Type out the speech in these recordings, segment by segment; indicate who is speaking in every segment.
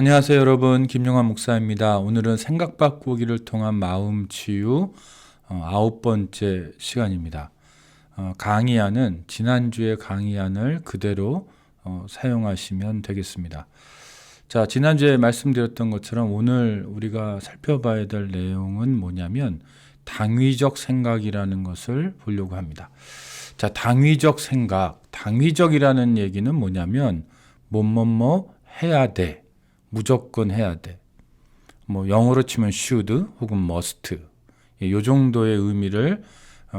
Speaker 1: 안녕하세요 여러분, 김용환 목사입니다. 오늘은 생각 바꾸기를 통한 마음 치유 9번째 시간입니다. 강의안은 지난주의 강의안을 그대로 사용하시면 되겠습니다. 자, 지난주에 말씀드렸던 것처럼 오늘 우리가 살펴봐야 될 내용은 뭐냐면 당위적 생각이라는 것을 보려고 합니다. 자, 당위적 생각, 당위적이라는 얘기는 뭐냐면 뭐뭐뭐 해야 돼, 무조건 해야 돼. 뭐 영어로 치면 should 혹은 must. 이 정도의 의미를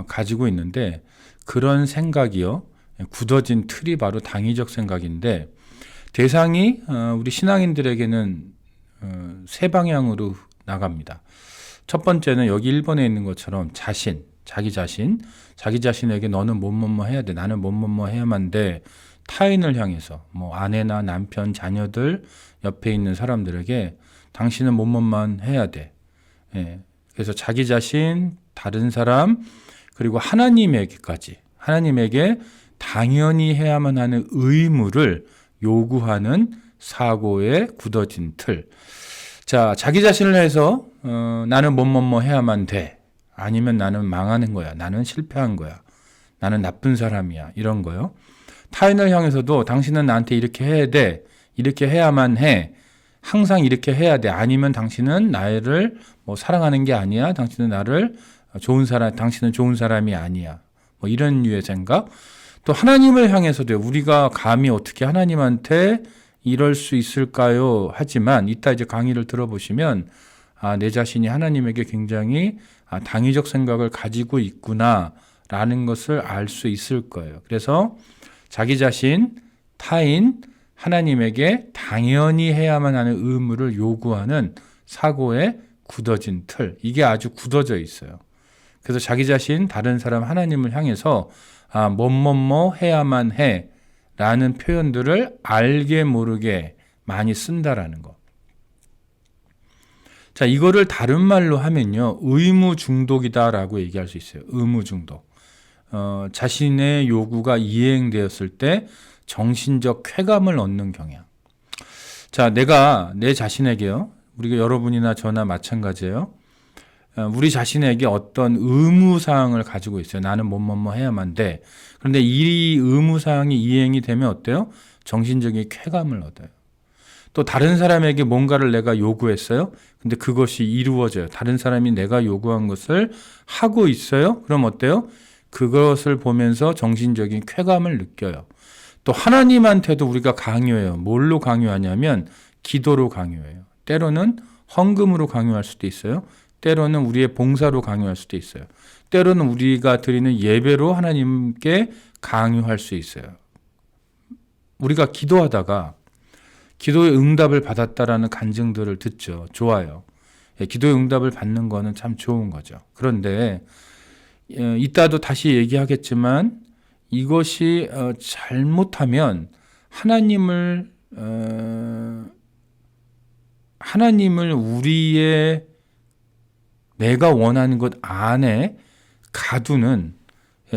Speaker 1: 가지고 있는데 그런 생각이요. 굳어진 틀이 바로 당위적 생각인데 대상이 우리 신앙인들에게는 세 방향으로 나갑니다. 첫 번째는 여기 1번에 있는 것처럼 자기 자신에게 너는 뭐뭐뭐 해야 돼. 나는 뭐뭐뭐 해야만 돼. 타인을 향해서 뭐 아내나 남편, 자녀들 옆에 있는 사람들에게 당신은 뭐뭐만 해야 돼. 그래서 자기 자신, 다른 사람, 그리고 하나님에게까지 하나님에게 당연히 해야만 하는 의무를 요구하는 사고의 굳어진 틀. 자, 자기 자신을 해서 나는 뭐뭐뭐 해야만 돼. 아니면 나는 망하는 거야. 나는 실패한 거야. 나는 나쁜 사람이야. 이런 거요. 타인을 향해서도 당신은 나한테 이렇게 해야 돼. 이렇게 해야만 해. 항상 이렇게 해야 돼. 아니면 당신은 나를 사랑하는 게 아니야. 당신은 나를 당신은 좋은 사람이 아니야. 이런 류의 생각. 또 하나님을 향해서도 우리가 감히 어떻게 하나님한테 이럴 수 있을까요? 하지만 이따 이제 강의를 들어보시면 내 자신이 하나님에게 굉장히 당위적 생각을 가지고 있구나라는 것을 알 수 있을 거예요. 그래서 자기 자신, 타인, 하나님에게 당연히 해야만 하는 의무를 요구하는 사고의 굳어진 틀. 이게 아주 굳어져 있어요. 그래서 자기 자신, 다른 사람, 하나님을 향해서 뭐뭐뭐 해야만 해 라는 표현들을 알게 모르게 많이 쓴다라는 거. 자, 이거를 다른 말로 하면요. 의무 중독이다라고 얘기할 수 있어요. 의무 중독. 자신의 요구가 이행되었을 때 정신적 쾌감을 얻는 경향. 자, 내가 내 자신에게요. 우리가 여러분이나 저나 마찬가지예요. 우리 자신에게 어떤 의무사항을 가지고 있어요. 나는 뭐뭐뭐 해야만 돼. 그런데 이 의무사항이 이행이 되면 어때요? 정신적인 쾌감을 얻어요. 또 다른 사람에게 뭔가를 내가 요구했어요. 근데 그것이 이루어져요. 다른 사람이 내가 요구한 것을 하고 있어요. 그럼 어때요? 그것을 보면서 정신적인 쾌감을 느껴요. 또 하나님한테도 우리가 강요해요. 뭘로 강요하냐면 기도로 강요해요. 때로는 헌금으로 강요할 수도 있어요. 때로는 우리의 봉사로 강요할 수도 있어요. 때로는 우리가 드리는 예배로 하나님께 강요할 수 있어요. 우리가 기도하다가 기도의 응답을 받았다라는 간증들을 듣죠. 좋아요. 기도의 응답을 받는 거는 참 좋은 거죠. 그런데 이따도 다시 얘기하겠지만 이것이 잘못하면 하나님을 우리의 내가 원하는 것 안에 가두는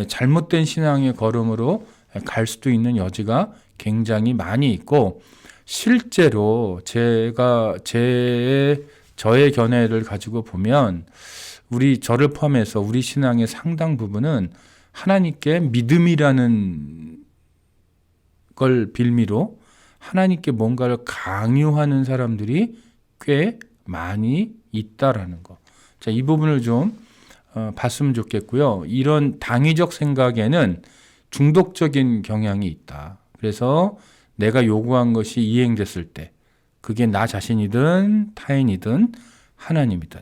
Speaker 1: 잘못된 신앙의 걸음으로 갈 수도 있는 여지가 굉장히 많이 있고 실제로 저의 견해를 가지고 보면 저를 포함해서 우리 신앙의 상당 부분은 하나님께 믿음이라는 걸 빌미로 하나님께 뭔가를 강요하는 사람들이 꽤 많이 있다라는 거. 자, 이 부분을 좀 봤으면 좋겠고요. 이런 당위적 생각에는 중독적인 경향이 있다. 그래서 내가 요구한 것이 이행됐을 때 그게 나 자신이든 타인이든 하나님이든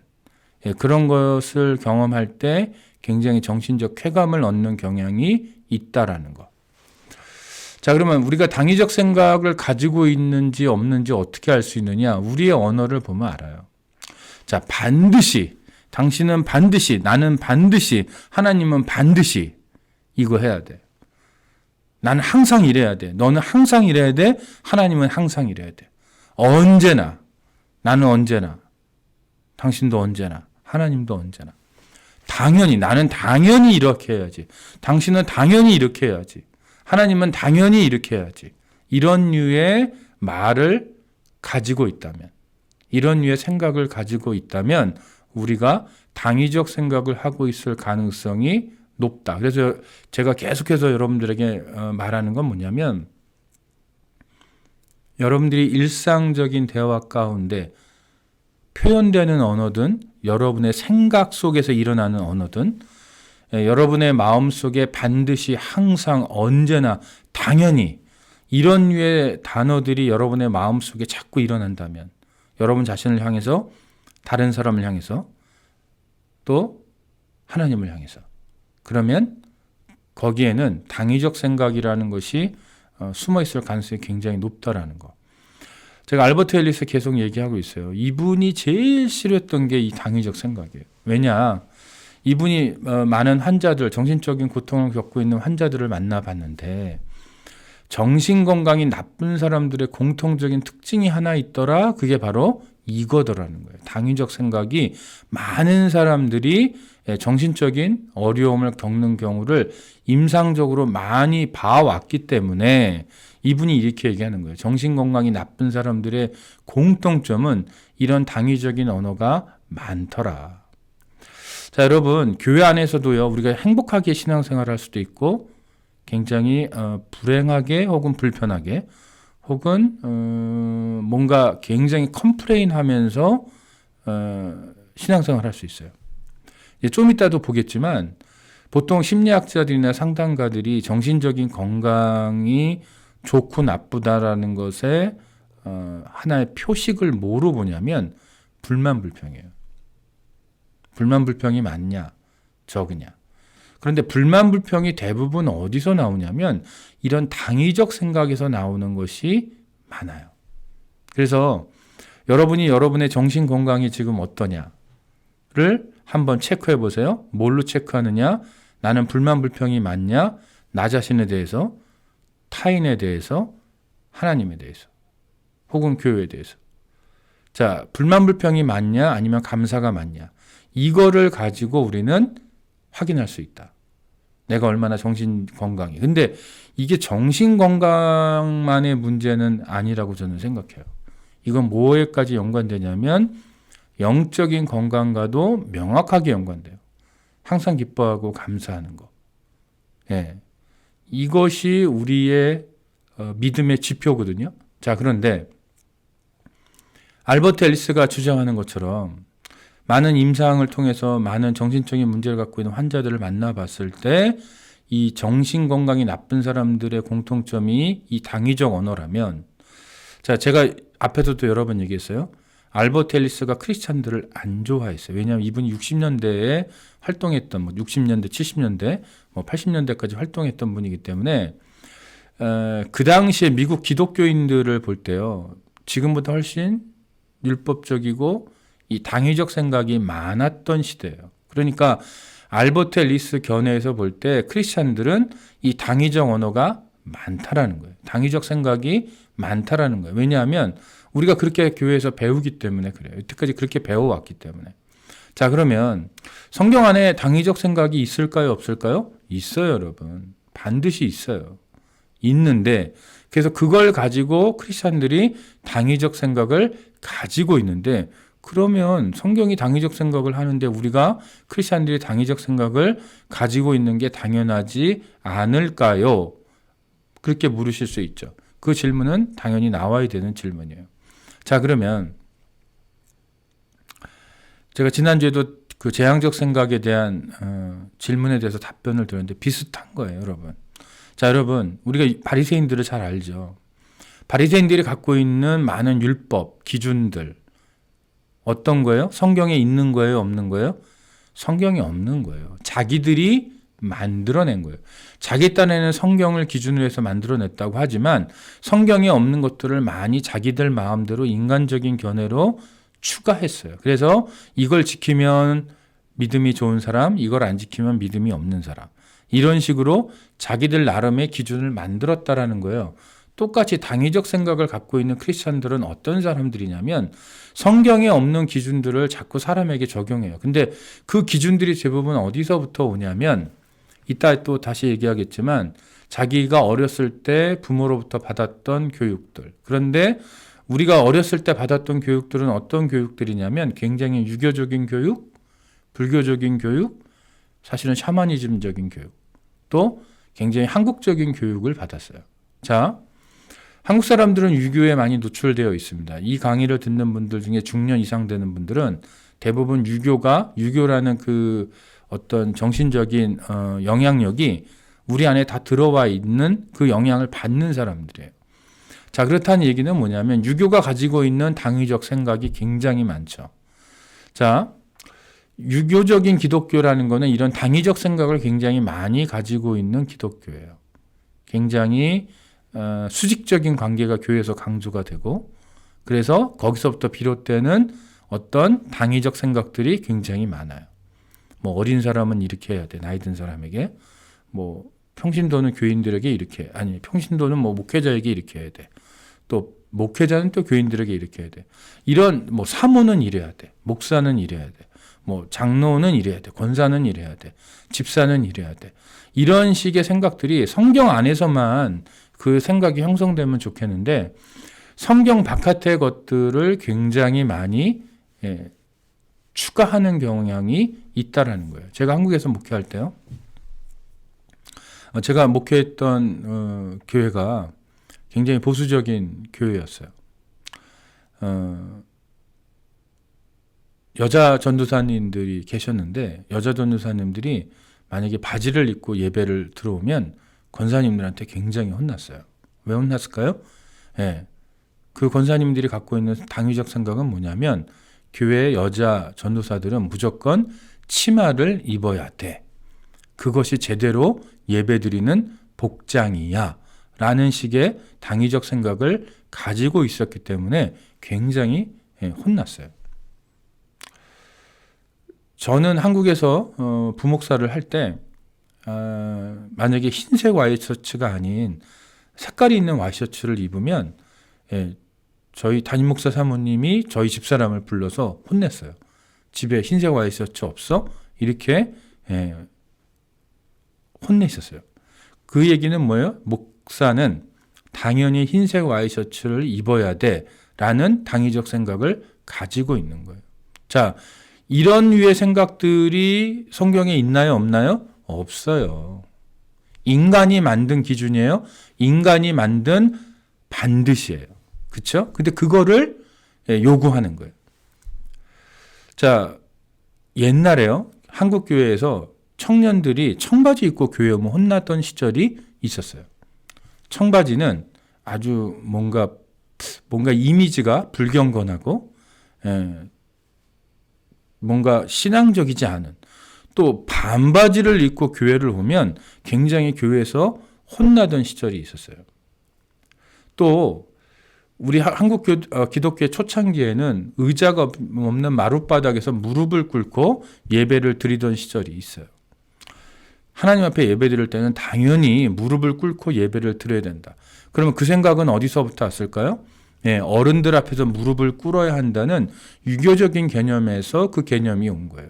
Speaker 1: 그런 것을 경험할 때 굉장히 정신적 쾌감을 얻는 경향이 있다라는 것. 자, 그러면 우리가 당위적 생각을 가지고 있는지 없는지 어떻게 알 수 있느냐? 우리의 언어를 보면 알아요. 자, 당신은 반드시, 나는 반드시, 하나님은 반드시 이거 해야 돼. 나는 항상 이래야 돼. 너는 항상 이래야 돼. 하나님은 항상 이래야 돼. 언제나, 나는 언제나, 당신도 언제나, 하나님도 언제나. 나는 당연히 이렇게 해야지. 당신은 당연히 이렇게 해야지. 하나님은 당연히 이렇게 해야지. 이런 류의 말을 가지고 있다면, 이런 류의 생각을 가지고 있다면 우리가 당위적 생각을 하고 있을 가능성이 높다. 그래서 제가 계속해서 여러분들에게 말하는 건 뭐냐면, 여러분들이 일상적인 대화 가운데 표현되는 언어든 여러분의 생각 속에서 일어나는 언어든 여러분의 마음속에 반드시 항상 언제나 당연히 이런 류의 단어들이 여러분의 마음속에 자꾸 일어난다면, 여러분 자신을 향해서, 다른 사람을 향해서, 또 하나님을 향해서, 그러면 거기에는 당위적 생각이라는 것이 숨어 있을 가능성이 굉장히 높다라는 거. 제가 알버트 앨리스 계속 얘기하고 있어요. 이분이 제일 싫어했던 게 이 당위적 생각이에요. 왜냐? 이분이 많은 환자들, 정신적인 고통을 겪고 있는 환자들을 만나봤는데 정신건강이 나쁜 사람들의 공통적인 특징이 하나 있더라. 그게 바로 이거더라는 거예요. 당위적 생각이 많은 사람들이 정신적인 어려움을 겪는 경우를 임상적으로 많이 봐왔기 때문에 이분이 이렇게 얘기하는 거예요. 정신건강이 나쁜 사람들의 공통점은 이런 당위적인 언어가 많더라. 자, 여러분, 교회 안에서도요, 우리가 행복하게 신앙생활을 할 수도 있고 굉장히 불행하게 혹은 불편하게 혹은 뭔가 굉장히 컴플레인하면서 신앙생활을 할 수 있어요. 좀 이따도 보겠지만 보통 심리학자들이나 상담가들이 정신적인 건강이 좋고 나쁘다라는 것에 하나의 표식을 뭐로 보냐면 불만불평이에요. 불만불평이 많냐 적으냐. 그런데 불만불평이 대부분 어디서 나오냐면 이런 당위적 생각에서 나오는 것이 많아요. 그래서 여러분이 여러분의 정신건강이 지금 어떠냐를 한번 체크해 보세요. 뭘로 체크하느냐? 나는 불만불평이 많냐? 나 자신에 대해서, 타인에 대해서, 하나님에 대해서, 혹은 교회에 대해서. 자, 불만불평이 많냐? 아니면 감사가 많냐? 이거를 가지고 우리는 확인할 수 있다. 내가 얼마나 정신건강이. 근데 이게 정신건강만의 문제는 아니라고 저는 생각해요. 이건 뭐에까지 연관되냐면 영적인 건강과도 명확하게 연관돼요. 항상 기뻐하고 감사하는 거. 예. 이것이 우리의 믿음의 지표거든요. 자, 그런데 알버트 앨리스가 주장하는 것처럼 많은 임상을 통해서 많은 정신적인 문제를 갖고 있는 환자들을 만나봤을 때 이 정신건강이 나쁜 사람들의 공통점이 이 당위적 언어라면, 자, 제가 앞에서도 여러 번 얘기했어요. 알버트 앨리스가 크리스찬들을 안 좋아했어요. 왜냐하면 이분이 60년대에 활동했던, 60년대, 70년대, 80년대까지 활동했던 분이기 때문에 그 당시에 미국 기독교인들을 볼 때요, 지금보다 훨씬 율법적이고 이 당위적 생각이 많았던 시대예요. 그러니까 알버트 앨리스 견해에서 볼 때 크리스찬들은 이 당위적 언어가 많다라는 거예요. 당위적 생각이 많다라는 거예요. 왜냐하면 우리가 그렇게 교회에서 배우기 때문에 그래요. 여태까지 그렇게 배워왔기 때문에. 자, 그러면 성경 안에 당위적 생각이 있을까요? 없을까요? 있어요, 여러분. 반드시 있어요. 있는데, 그래서 그걸 가지고 크리스찬들이 당위적 생각을 가지고 있는데, 그러면 성경이 당위적 생각을 하는데 우리가 크리스찬들이 당위적 생각을 가지고 있는 게 당연하지 않을까요? 그렇게 물으실 수 있죠. 그 질문은 당연히 나와야 되는 질문이에요. 자, 그러면 제가 지난주에도 그 재앙적 생각에 대한 질문에 대해서 답변을 드렸는데 비슷한 거예요, 여러분. 자, 여러분, 우리가 바리새인들을 잘 알죠. 바리새인들이 갖고 있는 많은 율법, 기준들, 어떤 거예요? 성경에 있는 거예요? 없는 거예요? 성경에 없는 거예요. 자기들이 만들어낸 거예요. 자기 딴에는 성경을 기준으로 해서 만들어냈다고 하지만 성경에 없는 것들을 많이 자기들 마음대로 인간적인 견해로 추가했어요. 그래서 이걸 지키면 믿음이 좋은 사람, 이걸 안 지키면 믿음이 없는 사람. 이런 식으로 자기들 나름의 기준을 만들었다라는 거예요. 똑같이 당위적 생각을 갖고 있는 크리스찬들은 어떤 사람들이냐면 성경에 없는 기준들을 자꾸 사람에게 적용해요. 근데 그 기준들이 대부분 어디서부터 오냐면 이따 또 다시 얘기하겠지만 자기가 어렸을 때 부모로부터 받았던 교육들. 그런데 우리가 어렸을 때 받았던 교육들은 어떤 교육들이냐면 굉장히 유교적인 교육, 불교적인 교육, 사실은 샤머니즘적인 교육, 또 굉장히 한국적인 교육을 받았어요. 자, 한국 사람들은 유교에 많이 노출되어 있습니다. 이 강의를 듣는 분들 중에 중년 이상 되는 분들은 대부분 유교라는 그 어떤 정신적인 영향력이 우리 안에 다 들어와 있는 그 영향을 받는 사람들이에요. 자, 그렇다는 얘기는 뭐냐면 유교가 가지고 있는 당위적 생각이 굉장히 많죠. 자, 유교적인 기독교라는 거는 이런 당위적 생각을 굉장히 많이 가지고 있는 기독교예요. 굉장히 수직적인 관계가 교회에서 강조가 되고, 그래서 거기서부터 비롯되는 어떤 당위적 생각들이 굉장히 많아요. 뭐 어린 사람은 이렇게 해야 돼. 나이 든 사람에게. 뭐 평신도는 교인들에게 이렇게, 아니 평신도는 뭐 목회자에게 이렇게 해야 돼. 또 목회자는 또 교인들에게 이렇게 해야 돼. 이런 뭐 사모는 이래야 돼. 목사는 이래야 돼. 뭐 장로는 이래야 돼. 권사는 이래야 돼. 집사는 이래야 돼. 이런 식의 생각들이 성경 안에서만 그 생각이 형성되면 좋겠는데 성경 바깥의 것들을 굉장히 많이 추가하는 경향이 있다라는 거예요. 제가 한국에서 목회할 때요. 제가 목회했던 교회가 굉장히 보수적인 교회였어요. 여자 전도사님들이 계셨는데 여자 전도사님들이 만약에 바지를 입고 예배를 들어오면 권사님들한테 굉장히 혼났어요. 왜 혼났을까요? 예, 그 권사님들이 갖고 있는 당위적 생각은 뭐냐면 교회의 여자 전도사들은 무조건 치마를 입어야 돼. 그것이 제대로 예배드리는 복장이야. 라는 식의 당위적 생각을 가지고 있었기 때문에 굉장히 혼났어요. 저는 한국에서 부목사를 할 때 만약에 흰색 와이셔츠가 아닌 색깔이 있는 와이셔츠를 입으면 저희 담임 목사 사모님이 저희 집사람을 불러서 혼냈어요. 집에 흰색 와이셔츠 없어? 이렇게 혼내셨어요. 그 얘기는 뭐예요? 목사는 당연히 흰색 와이셔츠를 입어야 돼 라는 당위적 생각을 가지고 있는 거예요. 자, 이런 류의 생각들이 성경에 있나요? 없나요? 없어요. 인간이 만든 기준이에요. 인간이 만든 반드시예요. 그렇죠? 근데 그거를 요구하는 거예요. 자, 옛날에요. 한국 교회에서 청년들이 청바지 입고 교회 오면 혼났던 시절이 있었어요. 청바지는 아주 뭔가 이미지가 불경건하고 뭔가 신앙적이지 않은, 또 반바지를 입고 교회를 오면 굉장히 교회에서 혼나던 시절이 있었어요. 또 우리 한국 기독교의 초창기에는 의자가 없는 마룻바닥에서 무릎을 꿇고 예배를 드리던 시절이 있어요. 하나님 앞에 예배 드릴 때는 당연히 무릎을 꿇고 예배를 드려야 된다. 그러면 그 생각은 어디서부터 왔을까요? 어른들 앞에서 무릎을 꿇어야 한다는 유교적인 개념에서 그 개념이 온 거예요.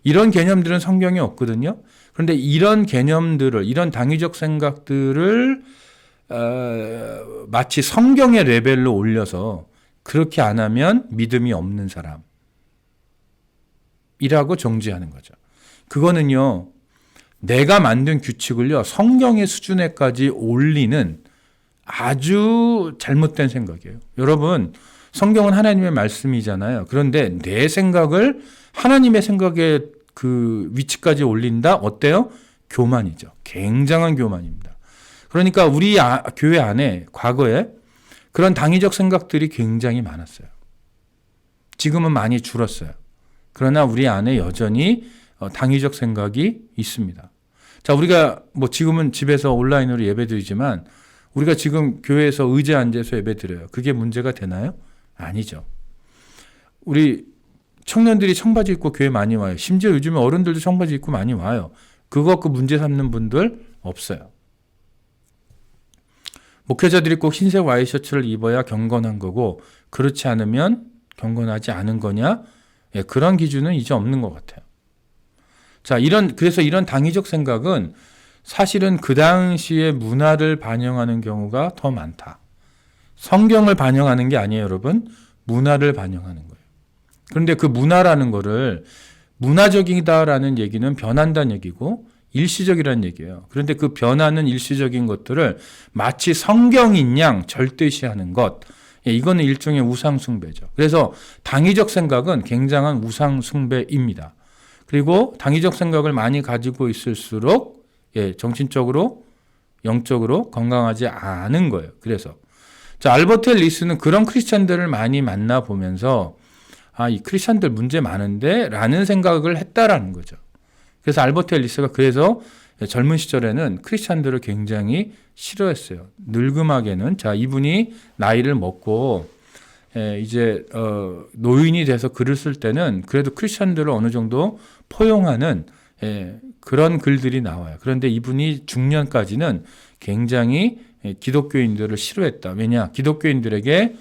Speaker 1: 이런 개념들은 성경에 없거든요. 그런데 이런 개념들을, 이런 당위적 생각들을 마치 성경의 레벨로 올려서 그렇게 안 하면 믿음이 없는 사람이라고 정죄하는 거죠. 그거는요, 내가 만든 규칙을요, 성경의 수준에까지 올리는 아주 잘못된 생각이에요. 여러분, 성경은 하나님의 말씀이잖아요. 그런데 내 생각을 하나님의 생각에 그 위치까지 올린다? 어때요? 교만이죠. 굉장한 교만입니다. 그러니까 우리 교회 안에 과거에 그런 당위적 생각들이 굉장히 많았어요. 지금은 많이 줄었어요. 그러나 우리 안에 여전히 당위적 생각이 있습니다. 자, 우리가 뭐 지금은 집에서 온라인으로 예배드리지만 우리가 지금 교회에서 의자에 앉아서 예배드려요. 그게 문제가 되나요? 아니죠. 우리 청년들이 청바지 입고 교회 많이 와요. 심지어 요즘에 어른들도 청바지 입고 많이 와요. 그거 문제 삼는 분들 없어요. 목회자들이 꼭 흰색 와이셔츠를 입어야 경건한 거고 그렇지 않으면 경건하지 않은 거냐? 그런 기준은 이제 없는 것 같아요. 자, 그래서 이런 당위적 생각은 사실은 그 당시의 문화를 반영하는 경우가 더 많다. 성경을 반영하는 게 아니에요, 여러분. 문화를 반영하는 거예요. 그런데 그 문화라는 거를 문화적이다라는 얘기는 변한다는 얘기고 일시적이라는 얘기예요. 그런데 그 변하는 일시적인 것들을 마치 성경인 양 절대시하는 것, 이거는 일종의 우상숭배죠. 그래서 당위적 생각은 굉장한 우상숭배입니다. 그리고 당위적 생각을 많이 가지고 있을수록 정신적으로 영적으로 건강하지 않은 거예요. 그래서 자, 알버트 앨리스는 그런 크리스찬들을 많이 만나보면서 이 크리스찬들 문제 많은데 라는 생각을 했다라는 거죠. 그래서 알버트 앨리스가 그래서 젊은 시절에는 크리스찬들을 굉장히 싫어했어요. 늙음하게는 이분이 나이를 먹고 이제 노인이 돼서 글을 쓸 때는 그래도 크리스찬들을 어느 정도 포용하는 그런 글들이 나와요. 그런데 이분이 중년까지는 굉장히 기독교인들을 싫어했다. 왜냐? 기독교인들에게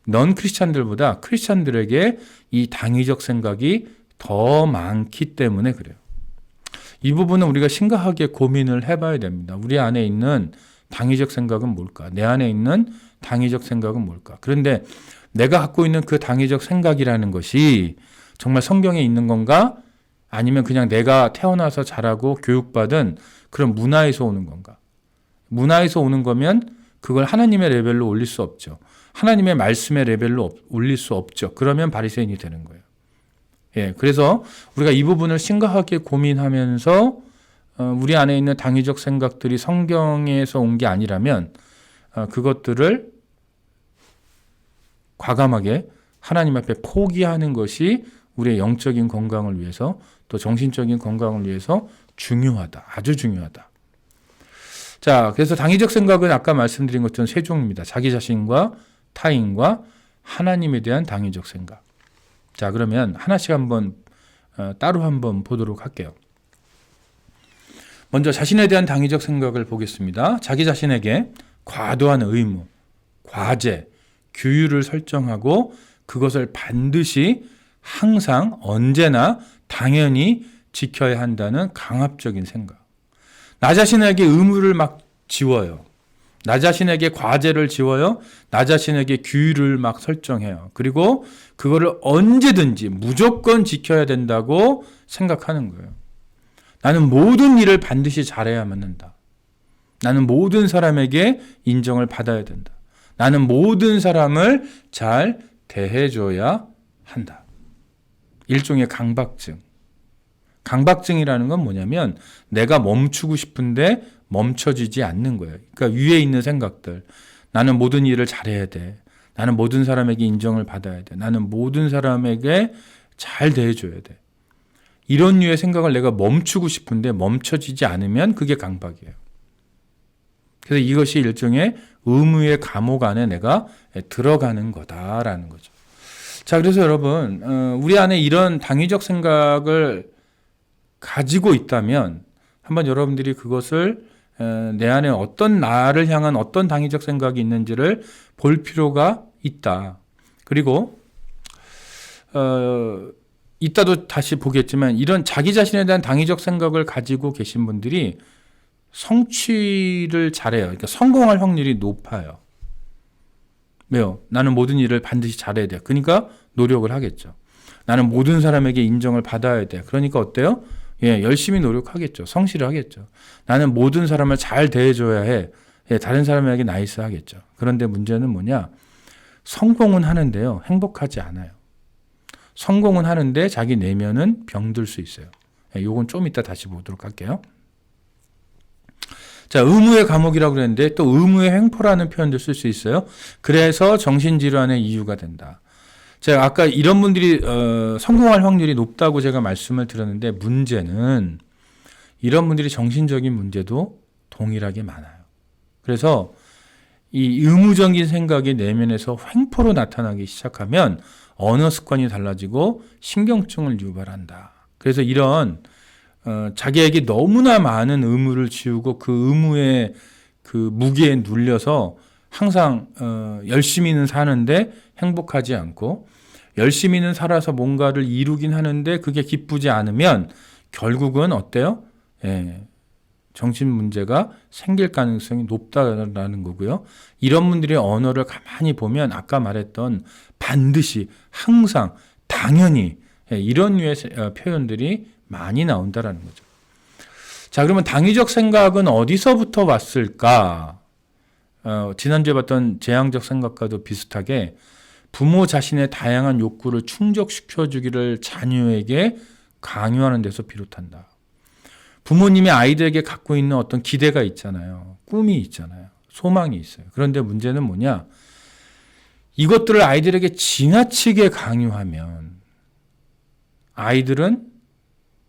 Speaker 1: 넌 크리스찬들보다 크리스찬들에게 이 당위적 생각이 더 많기 때문에 그래요. 이 부분은 우리가 심각하게 고민을 해봐야 됩니다. 우리 안에 있는 당위적 생각은 뭘까? 내 안에 있는 당위적 생각은 뭘까? 그런데 내가 갖고 있는 그 당위적 생각이라는 것이 정말 성경에 있는 건가? 아니면 그냥 내가 태어나서 자라고 교육받은 그런 문화에서 오는 건가? 문화에서 오는 거면 그걸 하나님의 레벨로 올릴 수 없죠. 하나님의 말씀의 레벨로 올릴 수 없죠. 그러면 바리새인이 되는 거예요. 그래서 우리가 이 부분을 심각하게 고민하면서 우리 안에 있는 당위적 생각들이 성경에서 온 게 아니라면 그것들을 과감하게 하나님 앞에 포기하는 것이 우리의 영적인 건강을 위해서 또 정신적인 건강을 위해서 중요하다. 아주 중요하다. 자, 그래서 당위적 생각은 아까 말씀드린 것처럼 세 종입니다. 자기 자신과 타인과 하나님에 대한 당위적 생각. 자, 그러면 하나씩 한번 따로 한번 보도록 할게요. 먼저 자신에 대한 당위적 생각을 보겠습니다. 자기 자신에게 과도한 의무, 과제, 규율을 설정하고 그것을 반드시 항상 언제나 당연히 지켜야 한다는 강압적인 생각. 나 자신에게 의무를 막 지워요. 나 자신에게 과제를 지워요. 나 자신에게 규율을 막 설정해요. 그리고 그거를 언제든지 무조건 지켜야 된다고 생각하는 거예요. 나는 모든 일을 반드시 잘해야만 한다. 나는 모든 사람에게 인정을 받아야 된다. 나는 모든 사람을 잘 대해줘야 한다. 일종의 강박증. 강박증이라는 건 뭐냐면 내가 멈추고 싶은데 멈춰지지 않는 거예요. 그러니까 위에 있는 생각들. 나는 모든 일을 잘해야 돼. 나는 모든 사람에게 인정을 받아야 돼. 나는 모든 사람에게 잘 대해줘야 돼. 이런 류의 생각을 내가 멈추고 싶은데 멈춰지지 않으면 그게 강박이에요. 그래서 이것이 일종의 의무의 감옥 안에 내가 들어가는 거다라는 거죠. 자, 그래서 여러분, 우리 안에 이런 당위적 생각을 가지고 있다면 한번 여러분들이 그것을 내 안에 어떤 나를 향한 어떤 당위적 생각이 있는지를 볼 필요가 있다. 그리고 이따도 다시 보겠지만 이런 자기 자신에 대한 당위적 생각을 가지고 계신 분들이 성취를 잘해요. 그러니까 성공할 확률이 높아요. 왜요? 나는 모든 일을 반드시 잘해야 돼. 그러니까 노력을 하겠죠. 나는 모든 사람에게 인정을 받아야 돼. 그러니까 어때요? 열심히 노력하겠죠. 성실을 하겠죠. 나는 모든 사람을 잘 대해줘야 해. 다른 사람에게 나이스 하겠죠. 그런데 문제는 뭐냐? 성공은 하는데요. 행복하지 않아요. 성공은 하는데 자기 내면은 병들 수 있어요. 요건 좀 이따 다시 보도록 할게요. 자, 의무의 감옥이라고 그랬는데 또 의무의 횡포라는 표현도 쓸 수 있어요. 그래서 정신질환의 이유가 된다. 제가 아까 이런 분들이 성공할 확률이 높다고 제가 말씀을 드렸는데 문제는 이런 분들이 정신적인 문제도 동일하게 많아요. 그래서 이 의무적인 생각이 내면에서 횡포로 나타나기 시작하면 언어 습관이 달라지고 신경증을 유발한다. 그래서 이런 자기에게 너무나 많은 의무를 지우고 그 의무의 그 무게에 눌려서 항상 열심히는 사는데 행복하지 않고 열심히는 살아서 뭔가를 이루긴 하는데 그게 기쁘지 않으면 결국은 어때요? 정신 문제가 생길 가능성이 높다라는 거고요. 이런 분들의 언어를 가만히 보면 아까 말했던 반드시, 항상, 당연히 이런 류의 표현들이 많이 나온다라는 거죠. 자, 그러면 당위적 생각은 어디서부터 왔을까? 지난주에 봤던 재앙적 생각과도 비슷하게 부모 자신의 다양한 욕구를 충족시켜주기를 자녀에게 강요하는 데서 비롯한다. 부모님이 아이들에게 갖고 있는 어떤 기대가 있잖아요. 꿈이 있잖아요. 소망이 있어요. 그런데 문제는 뭐냐? 이것들을 아이들에게 지나치게 강요하면 아이들은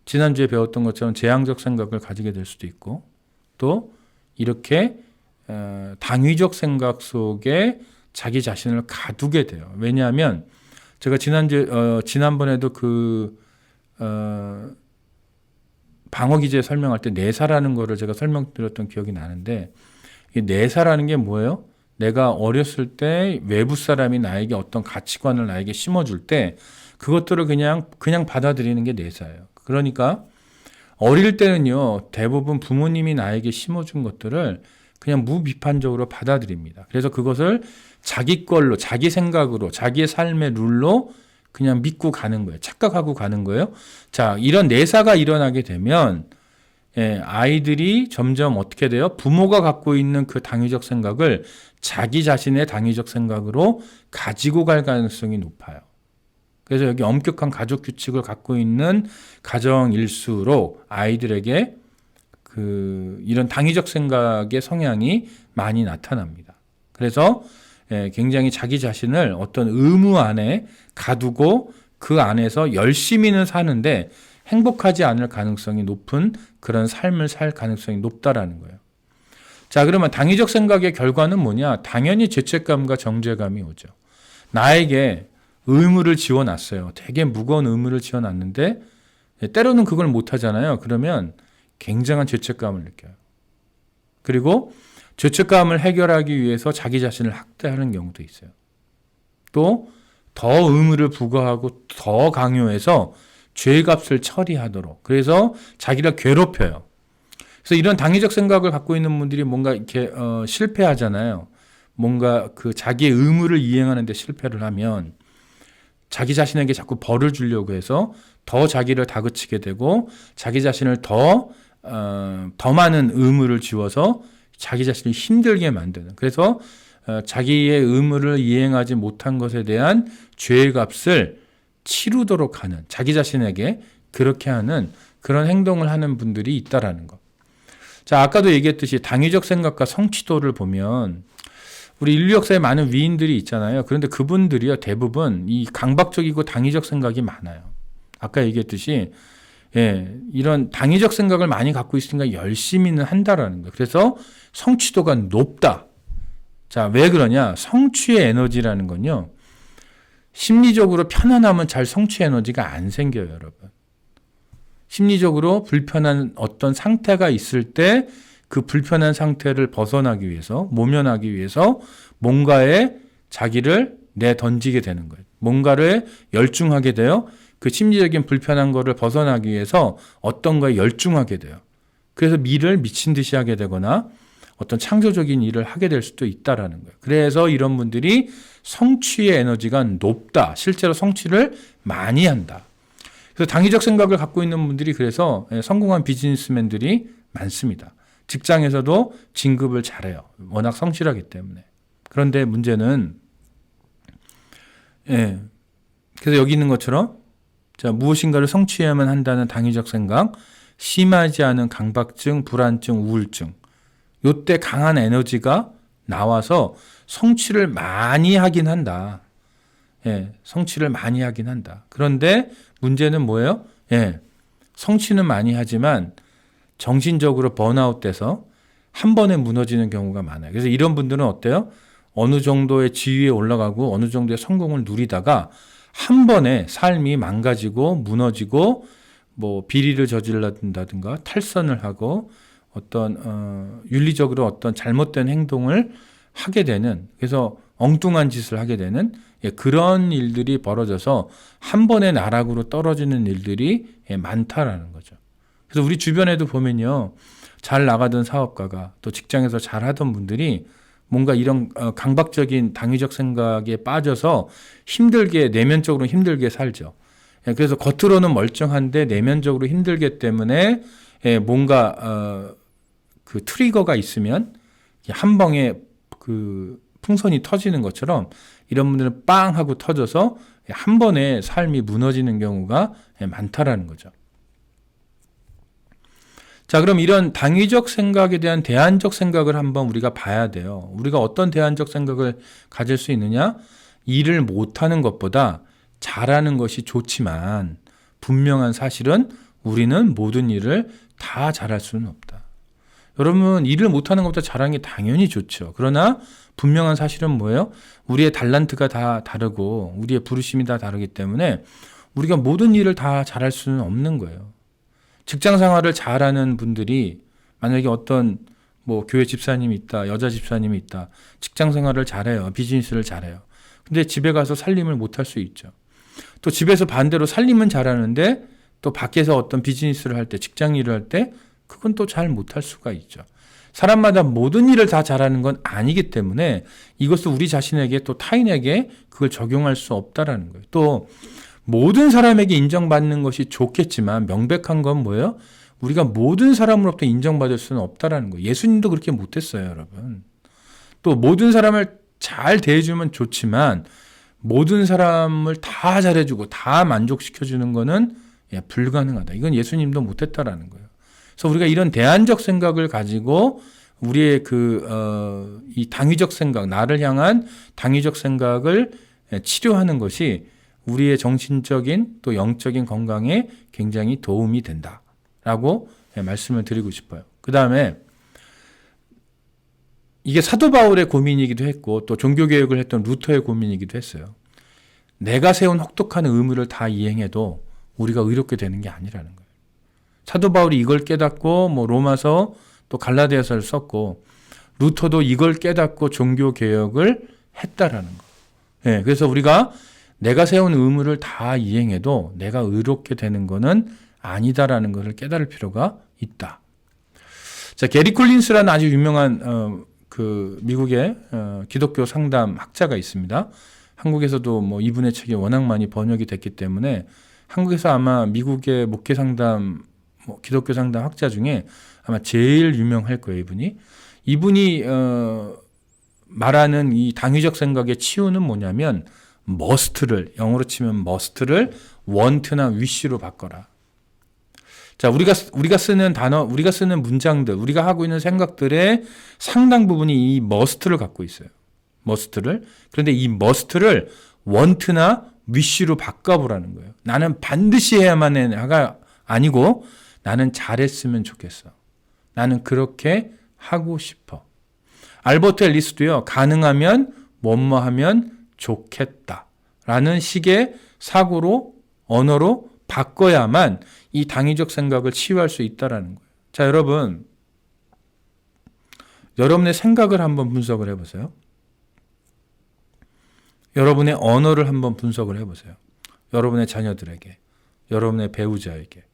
Speaker 1: 지난주에 배웠던 것처럼 재앙적 생각을 가지게 될 수도 있고 또 이렇게 당위적 생각 속에 자기 자신을 가두게 돼요. 왜냐하면 제가 지난번에도 방어 기제 설명할 때 내사라는 거를 제가 설명드렸던 기억이 나는데 이 내사라는 게 뭐예요? 내가 어렸을 때 외부 사람이 나에게 어떤 가치관을 나에게 심어줄 때 그것들을 그냥 받아들이는 게 내사예요. 그러니까 어릴 때는요 대부분 부모님이 나에게 심어준 것들을 그냥 무비판적으로 받아들입니다. 그래서 그것을 자기 걸로, 자기 생각으로, 자기의 삶의 룰로 그냥 믿고 가는 거예요. 착각하고 가는 거예요. 자, 이런 내사가 일어나게 되면 아이들이 점점 어떻게 돼요? 부모가 갖고 있는 그 당위적 생각을 자기 자신의 당위적 생각으로 가지고 갈 가능성이 높아요. 그래서 여기 엄격한 가족 규칙을 갖고 있는 가정일수록 아이들에게 이런 당위적 생각의 성향이 많이 나타납니다. 그래서 굉장히 자기 자신을 어떤 의무 안에 가두고 그 안에서 열심히는 사는데 행복하지 않을 가능성이 높은 그런 삶을 살 가능성이 높다라는 거예요. 자, 그러면 당위적 생각의 결과는 뭐냐? 당연히 죄책감과 정죄감이 오죠. 나에게 의무를 지어놨어요. 되게 무거운 의무를 지어놨는데 때로는 그걸 못하잖아요. 그러면 굉장한 죄책감을 느껴요. 그리고 죄책감을 해결하기 위해서 자기 자신을 학대하는 경우도 있어요. 또 더 의무를 부과하고 더 강요해서 죄값을 처리하도록 그래서 자기를 괴롭혀요. 그래서 이런 당위적 생각을 갖고 있는 분들이 뭔가 이렇게 실패하잖아요. 뭔가 그 자기의 의무를 이행하는 데 실패를 하면 자기 자신에게 자꾸 벌을 주려고 해서 더 자기를 다그치게 되고 자기 자신을 더 많은 의무를 지워서 자기 자신을 힘들게 만드는 그래서 자기의 의무를 이행하지 못한 것에 대한 죄값을 치르도록 하는 자기 자신에게 그렇게 하는 그런 행동을 하는 분들이 있다라는 것. 자, 아까도 얘기했듯이 당위적 생각과 성취도를 보면 우리 인류 역사에 많은 위인들이 있잖아요. 그런데 그분들이요 대부분 이 강박적이고 당위적 생각이 많아요. 아까 얘기했듯이 이런 당위적 생각을 많이 갖고 있으니까 열심히는 한다라는 거예요. 그래서 성취도가 높다. 자, 왜 그러냐? 성취의 에너지라는 건요. 심리적으로 편안하면 잘 성취 에너지가 안 생겨요, 여러분. 심리적으로 불편한 어떤 상태가 있을 때 그 불편한 상태를 벗어나기 위해서, 모면하기 위해서 뭔가에 자기를 내던지게 되는 거예요. 뭔가를 열중하게 돼요. 그 심리적인 불편한 거를 벗어나기 위해서 어떤 거에 열중하게 돼요. 그래서 일을 미친 듯이 하게 되거나 어떤 창조적인 일을 하게 될 수도 있다라는 거예요. 그래서 이런 분들이 성취의 에너지가 높다. 실제로 성취를 많이 한다. 그래서 당위적 생각을 갖고 있는 분들이 그래서 성공한 비즈니스맨들이 많습니다. 직장에서도 진급을 잘해요. 워낙 성실하기 때문에. 그런데 문제는 그래서 여기 있는 것처럼 자, 무엇인가를 성취해야만 한다는 당위적 생각, 심하지 않은 강박증, 불안증, 우울증. 요때 강한 에너지가 나와서 성취를 많이 하긴 한다. 성취를 많이 하긴 한다. 그런데 문제는 뭐예요? 성취는 많이 하지만 정신적으로 번아웃 돼서 한 번에 무너지는 경우가 많아요. 그래서 이런 분들은 어때요? 어느 정도의 지위에 올라가고 어느 정도의 성공을 누리다가 한 번에 삶이 망가지고 무너지고 뭐 비리를 저질렀다든가 탈선을 하고 어떤 윤리적으로 어떤 잘못된 행동을 하게 되는 그래서 엉뚱한 짓을 하게 되는 그런 일들이 벌어져서 한 번에 나락으로 떨어지는 일들이 많다라는 거죠. 그래서 우리 주변에도 보면요. 잘 나가던 사업가가 또 직장에서 잘 하던 분들이 뭔가 이런 강박적인 당위적 생각에 빠져서 힘들게, 내면적으로 힘들게 살죠. 그래서 겉으로는 멀쩡한데 내면적으로 힘들기 때문에 뭔가 그 트리거가 있으면 한 방에 그 풍선이 터지는 것처럼 이런 분들은 빵 하고 터져서 한 번에 삶이 무너지는 경우가 많다라는 거죠. 자, 그럼 이런 당위적 생각에 대한 대안적 생각을 한번 우리가 봐야 돼요. 우리가 어떤 대안적 생각을 가질 수 있느냐? 일을 못하는 것보다 잘하는 것이 좋지만 분명한 사실은 우리는 모든 일을 다 잘할 수는 없다. 여러분, 일을 못하는 것보다 잘하는 게 당연히 좋죠. 그러나 분명한 사실은 뭐예요? 우리의 달란트가 다 다르고 우리의 부르심이 다 다르기 때문에 우리가 모든 일을 다 잘할 수는 없는 거예요. 직장 생활을 잘하는 분들이 만약에 어떤 뭐 교회 집사님이 있다, 여자 집사님이 있다, 직장 생활을 잘해요, 비즈니스를 잘해요. 근데 집에 가서 살림을 못할 수 있죠. 또 집에서 반대로 살림은 잘하는데 또 밖에서 어떤 비즈니스를 할 때, 직장 일을 할 때 그건 또 잘 못할 수가 있죠. 사람마다 모든 일을 다 잘하는 건 아니기 때문에 이것을 우리 자신에게 또 타인에게 그걸 적용할 수 없다라는 거예요. 또 모든 사람에게 인정받는 것이 좋겠지만 명백한 건 뭐예요? 우리가 모든 사람으로부터 인정받을 수는 없다라는 거예요. 예수님도 그렇게 못했어요, 여러분. 또 모든 사람을 잘 대해주면 좋지만 모든 사람을 다 잘해주고 다 만족시켜주는 거는 불가능하다. 이건 예수님도 못했다라는 거예요. 그래서 우리가 이런 대안적 생각을 가지고 우리의 이 당위적 생각, 나를 향한 당위적 생각을 치료하는 것이 우리의 정신적인 또 영적인 건강에 굉장히 도움이 된다라고 말씀을 드리고 싶어요. 그 다음에 이게 사도 바울의 고민이기도 했고 또 종교개혁을 했던 루터의 고민이기도 했어요. 내가 세운 혹독한 의무를 다 이행해도 우리가 의롭게 되는 게 아니라는 거예요. 사도 바울이 이걸 깨닫고 뭐 로마서 또 갈라디아서를 썼고 루터도 이걸 깨닫고 종교개혁을 했다라는 거예요. 그래서 우리가 내가 세운 의무를 다 이행해도 내가 의롭게 되는 것은 아니다라는 것을 깨달을 필요가 있다. 자, 게리 콜린스라는 아주 유명한 그 미국의 기독교 상담 학자가 있습니다. 한국에서도 뭐 이분의 책이 워낙 많이 번역이 됐기 때문에 한국에서 아마 미국의 목회 상담, 기독교 상담 학자 중에 아마 제일 유명할 거예요, 이분이 말하는 이 당위적 생각의 치유는 뭐냐면 must를, 영어로 치면 must를 want나 wish로 바꿔라. 자, 우리가 쓰는 단어, 우리가 쓰는 문장들, 우리가 하고 있는 생각들의 상당 부분이 이 must를 갖고 있어요. must를. 그런데 이 must를 want나 wish로 바꿔보라는 거예요. 나는 반드시 해야만 해가 아니고 나는 잘했으면 좋겠어. 나는 그렇게 하고 싶어. 알버트 앨리스도요, 가능하면 뭐뭐 하면 좋겠다 라는 식의 사고로, 언어로 바꿔야만 이 당위적 생각을 치유할 수 있다라는 거예요. 자, 여러분의 생각을 한번 분석을 해보세요. 여러분의 언어를 한번 분석을 해보세요. 여러분의 자녀들에게, 여러분의 배우자에게,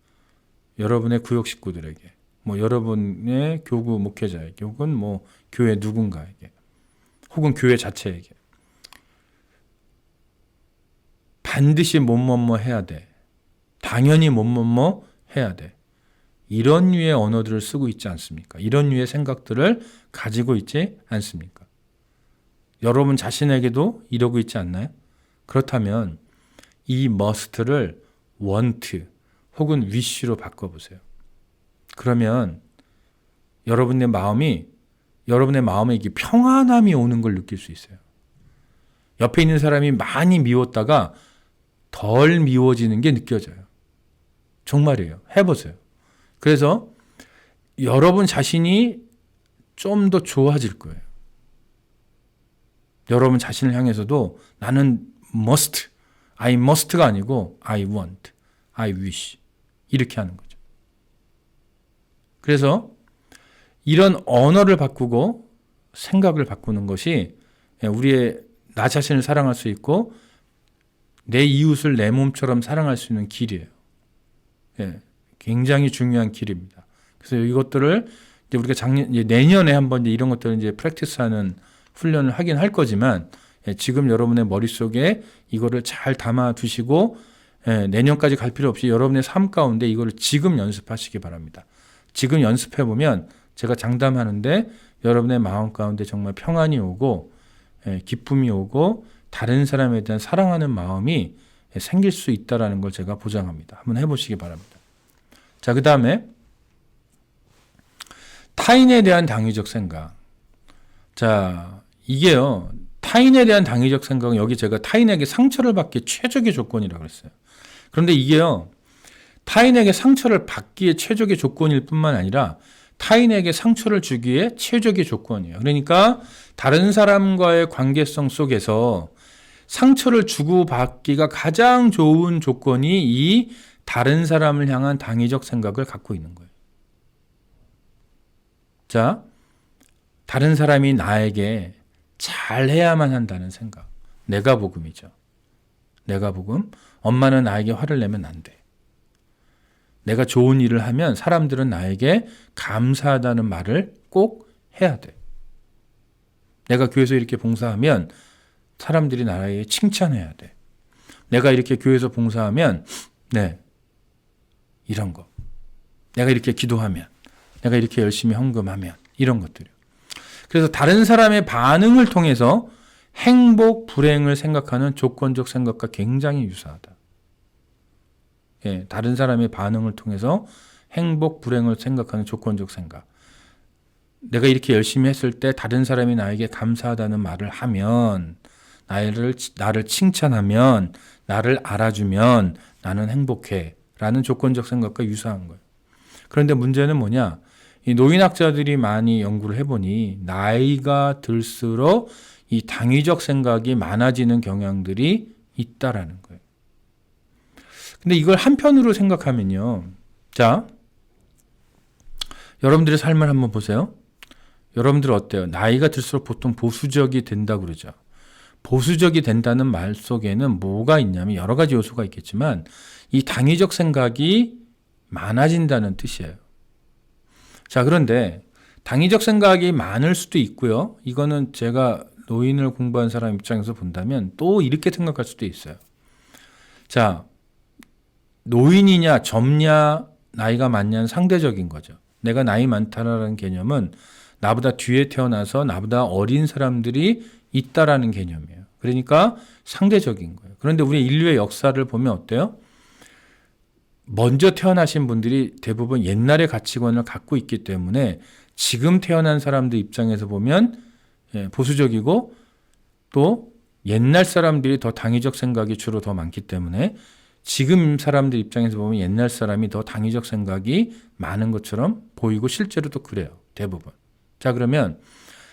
Speaker 1: 여러분의 구역 식구들에게, 뭐 여러분의 교구 목회자에게, 혹은 뭐 교회 누군가에게, 혹은 교회 자체에게 반드시 뭐뭐뭐 해야 돼. 당연히 뭐뭐뭐 해야 돼. 이런 류의 언어들을 쓰고 있지 않습니까? 이런 류의 생각들을 가지고 있지 않습니까? 여러분 자신에게도 이러고 있지 않나요? 그렇다면 이 must를 want 혹은 wish로 바꿔보세요. 그러면 여러분의 마음에 이게 평안함이 오는 걸 느낄 수 있어요. 옆에 있는 사람이 많이 미웠다가 덜 미워지는 게 느껴져요. 정말이에요. 해보세요. 그래서 여러분 자신이 좀 더 좋아질 거예요. 여러분 자신을 향해서도 나는 must, I must가 아니고 I want, I wish 이렇게 하는 거죠. 그래서 이런 언어를 바꾸고 생각을 바꾸는 것이 우리의 나 자신을 사랑할 수 있고 내 이웃을 내 몸처럼 사랑할 수 있는 길이에요. 굉장히 중요한 길입니다. 그래서 이것들을 이제 우리가 이제 내년에 한번 이제 이런 것들을 이제 프랙티스하는 훈련을 하긴 할 거지만 지금 여러분의 머릿속에 이거를 잘 담아 두시고 내년까지 갈 필요 없이 여러분의 삶 가운데 이거를 지금 연습하시기 바랍니다. 지금 연습해 보면 제가 장담하는데 여러분의 마음 가운데 정말 평안이 오고 기쁨이 오고 다른 사람에 대한 사랑하는 마음이 생길 수 있다라는 걸 제가 보장합니다. 한번 해보시기 바랍니다. 자, 그 다음에 타인에 대한 당위적 생각. 자, 이게요. 타인에 대한 당위적 생각은 여기 제가 타인에게 상처를 받기 최적의 조건이라고 그랬어요. 그런데 이게요. 타인에게 상처를 받기에 최적의 조건일 뿐만 아니라 타인에게 상처를 주기에 최적의 조건이에요. 그러니까 다른 사람과의 관계성 속에서 상처를 주고받기가 가장 좋은 조건이 이 다른 사람을 향한 당위적 생각을 갖고 있는 거예요. 자, 다른 사람이 나에게 잘해야만 한다는 생각. 내가 복음이죠. 내가 복음. 엄마는 나에게 화를 내면 안 돼. 내가 좋은 일을 하면 사람들은 나에게 감사하다는 말을 꼭 해야 돼. 내가 교회에서 이렇게 봉사하면 사람들이 나에게 칭찬해야 돼. 내가 이렇게 교회에서 봉사하면 이런 거. 내가 이렇게 기도하면, 내가 이렇게 열심히 헌금하면 이런 것들이요. 그래서 다른 사람의 반응을 통해서 행복, 불행을 생각하는 조건적 생각과 굉장히 유사하다. 다른 사람의 반응을 통해서 행복, 불행을 생각하는 조건적 생각. 내가 이렇게 열심히 했을 때 다른 사람이 나에게 감사하다는 말을 하면, 나를 칭찬하면, 나를 알아주면 나는 행복해 라는 조건적 생각과 유사한 거예요. 그런데 문제는 뭐냐? 이 노인학자들이 많이 연구를 해보니 나이가 들수록 이 당위적 생각이 많아지는 경향들이 있다라는 거예요. 근데 이걸 한편으로 생각하면요. 자, 여러분들의 삶을 한번 보세요. 여러분들 어때요? 나이가 들수록 보통 보수적이 된다고 그러죠. 보수적이 된다는 말 속에는 뭐가 있냐면 여러 가지 요소가 있겠지만 이 당위적 생각이 많아진다는 뜻이에요. 자, 그런데 당위적 생각이 많을 수도 있고요. 이거는 제가 노인을 공부한 사람 입장에서 본다면 또 이렇게 생각할 수도 있어요. 자, 노인이냐 젊냐 나이가 많냐는 상대적인 거죠. 내가 나이 많다라는 개념은 나보다 뒤에 태어나서 나보다 어린 사람들이 있다라는 개념이에요. 그러니까 상대적인 거예요. 그런데 우리 인류의 역사를 보면 어때요? 먼저 태어나신 분들이 대부분 옛날의 가치관을 갖고 있기 때문에 지금 태어난 사람들 입장에서 보면 보수적이고 또 옛날 사람들이 더 당위적 생각이 주로 더 많기 때문에 지금 사람들 입장에서 보면 옛날 사람이 더 당위적 생각이 많은 것처럼 보이고 실제로도 그래요. 대부분. 자, 그러면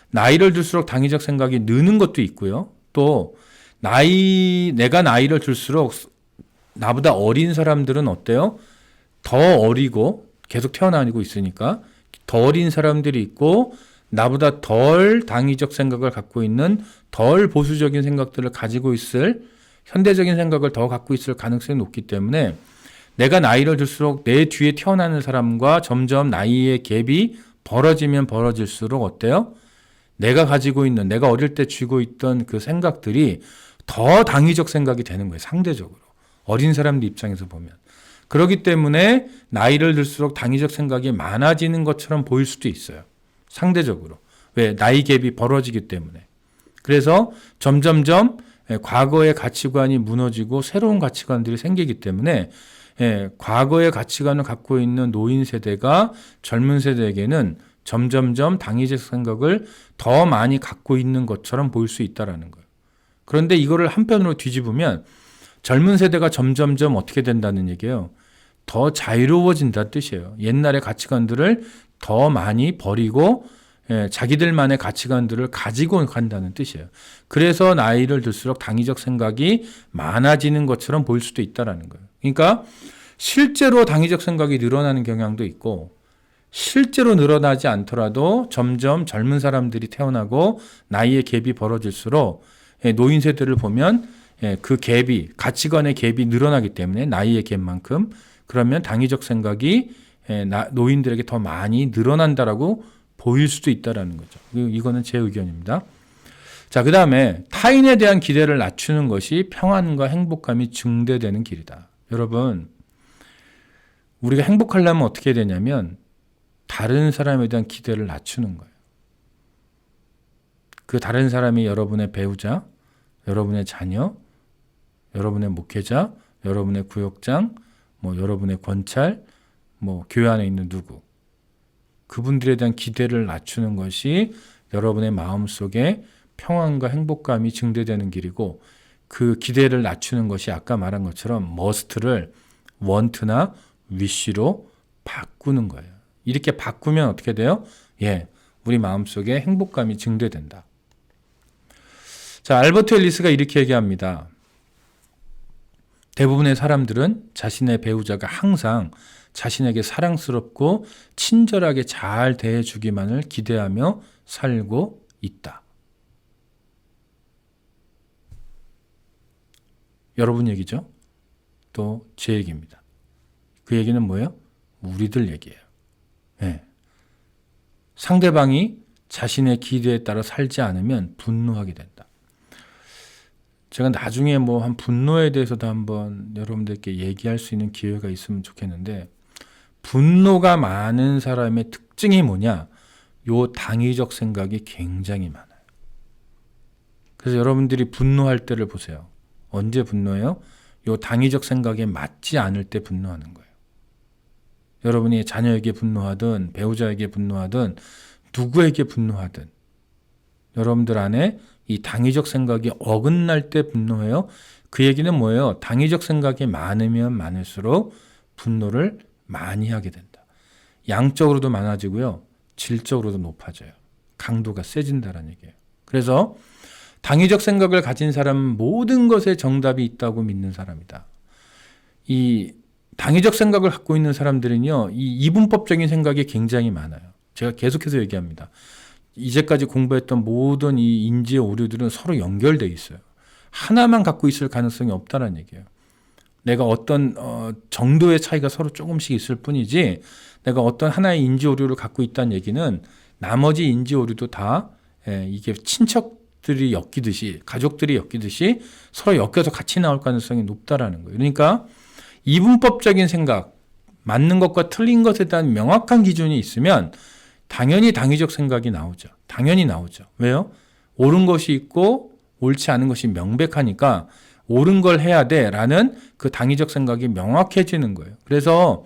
Speaker 1: 나이를 들수록 당위적 생각이 느는 것도 있고요. 또 내가 나이를 들수록 나보다 어린 사람들은 어때요? 더 어리고 계속 태어나고 있으니까 더 어린 사람들이 있고 나보다 덜 당위적 생각을 갖고 있는 덜 보수적인 생각들을 가지고 있을 현대적인 생각을 더 갖고 있을 가능성이 높기 때문에 내가 나이를 들수록 내 뒤에 태어나는 사람과 점점 나이의 갭이 벌어지면 벌어질수록 어때요? 내가 가지고 있는, 내가 어릴 때 쥐고 있던 그 생각들이 더 당위적 생각이 되는 거예요. 상대적으로. 어린 사람들 입장에서 보면. 그렇기 때문에 나이를 들수록 당위적 생각이 많아지는 것처럼 보일 수도 있어요. 상대적으로. 왜? 나이 갭이 벌어지기 때문에. 그래서 점점점 과거의 가치관이 무너지고 새로운 가치관들이 생기기 때문에 과거의 가치관을 갖고 있는 노인 세대가 젊은 세대에게는 점점점 당위적 생각을 더 많이 갖고 있는 것처럼 보일 수 있다는 거예요. 그런데 이거를 한편으로 뒤집으면 젊은 세대가 점점점 어떻게 된다는 얘기예요. 더 자유로워진다는 뜻이에요. 옛날의 가치관들을 더 많이 버리고 자기들만의 가치관들을 가지고 간다는 뜻이에요. 그래서 나이를 들수록 당위적 생각이 많아지는 것처럼 보일 수도 있다는 거예요. 그러니까 실제로 당위적 생각이 늘어나는 경향도 있고 실제로 늘어나지 않더라도 점점 젊은 사람들이 태어나고 나이의 갭이 벌어질수록 노인 세대를 보면 그 갭이 가치관의 갭이 늘어나기 때문에 나이의 갭만큼 그러면 당위적 생각이 노인들에게 더 많이 늘어난다라고 보일 수도 있다라는 거죠. 이거는 제 의견입니다. 자, 그 다음에 타인에 대한 기대를 낮추는 것이 평안과 행복감이 증대되는 길이다. 여러분, 우리가 행복하려면 어떻게 해야 되냐면 다른 사람에 대한 기대를 낮추는 거예요. 그 다른 사람이 여러분의 배우자, 여러분의 자녀, 여러분의 목회자, 여러분의 구역장, 여러분의 권찰, 교회 안에 있는 누구. 그분들에 대한 기대를 낮추는 것이 여러분의 마음속에 평안과 행복감이 증대되는 길이고, 그 기대를 낮추는 것이 아까 말한 것처럼 must를 want나 wish로 바꾸는 거예요. 이렇게 바꾸면 어떻게 돼요? 우리 마음속에 행복감이 증대된다. 자, 알버트 앨리스가 이렇게 얘기합니다. 대부분의 사람들은 자신의 배우자가 항상 자신에게 사랑스럽고 친절하게 잘 대해주기만을 기대하며 살고 있다. 여러분 얘기죠? 또 제 얘기입니다. 그 얘기는 뭐예요? 우리들 얘기예요. 상대방이 자신의 기대에 따라 살지 않으면 분노하게 된다. 제가 나중에 한 분노에 대해서도 한번 여러분들께 얘기할 수 있는 기회가 있으면 좋겠는데, 분노가 많은 사람의 특징이 뭐냐? 요 당위적 생각이 굉장히 많아요. 그래서 여러분들이 분노할 때를 보세요. 언제 분노해요? 요 당위적 생각에 맞지 않을 때 분노하는 거예요. 여러분이 자녀에게 분노하든 배우자에게 분노하든 누구에게 분노하든 여러분들 안에 이 당위적 생각이 어긋날 때 분노해요. 그 얘기는 뭐예요? 당위적 생각이 많으면 많을수록 분노를 많이 하게 된다. 양적으로도 많아지고요. 질적으로도 높아져요. 강도가 세진다는 얘기예요. 그래서 당위적 생각을 가진 사람은 모든 것에 정답이 있다고 믿는 사람이다. 이 당위적 생각을 갖고 있는 사람들은요, 이 이분법적인 생각이 굉장히 많아요. 제가 계속해서 얘기합니다. 이제까지 공부했던 모든 이 인지의 오류들은 서로 연결되어 있어요. 하나만 갖고 있을 가능성이 없다는 얘기예요. 내가 어떤 정도의 차이가 서로 조금씩 있을 뿐이지, 내가 어떤 하나의 인지 오류를 갖고 있다는 얘기는 나머지 인지 오류도 다 이게 친척들이 엮이듯이, 가족들이 엮이듯이 서로 엮여서 같이 나올 가능성이 높다라는 거예요. 그러니까 이분법적인 생각, 맞는 것과 틀린 것에 대한 명확한 기준이 있으면 당연히 당위적 생각이 나오죠. 당연히 나오죠. 왜요? 옳은 것이 있고 옳지 않은 것이 명백하니까 옳은 걸 해야 돼라는 그 당위적 생각이 명확해지는 거예요. 그래서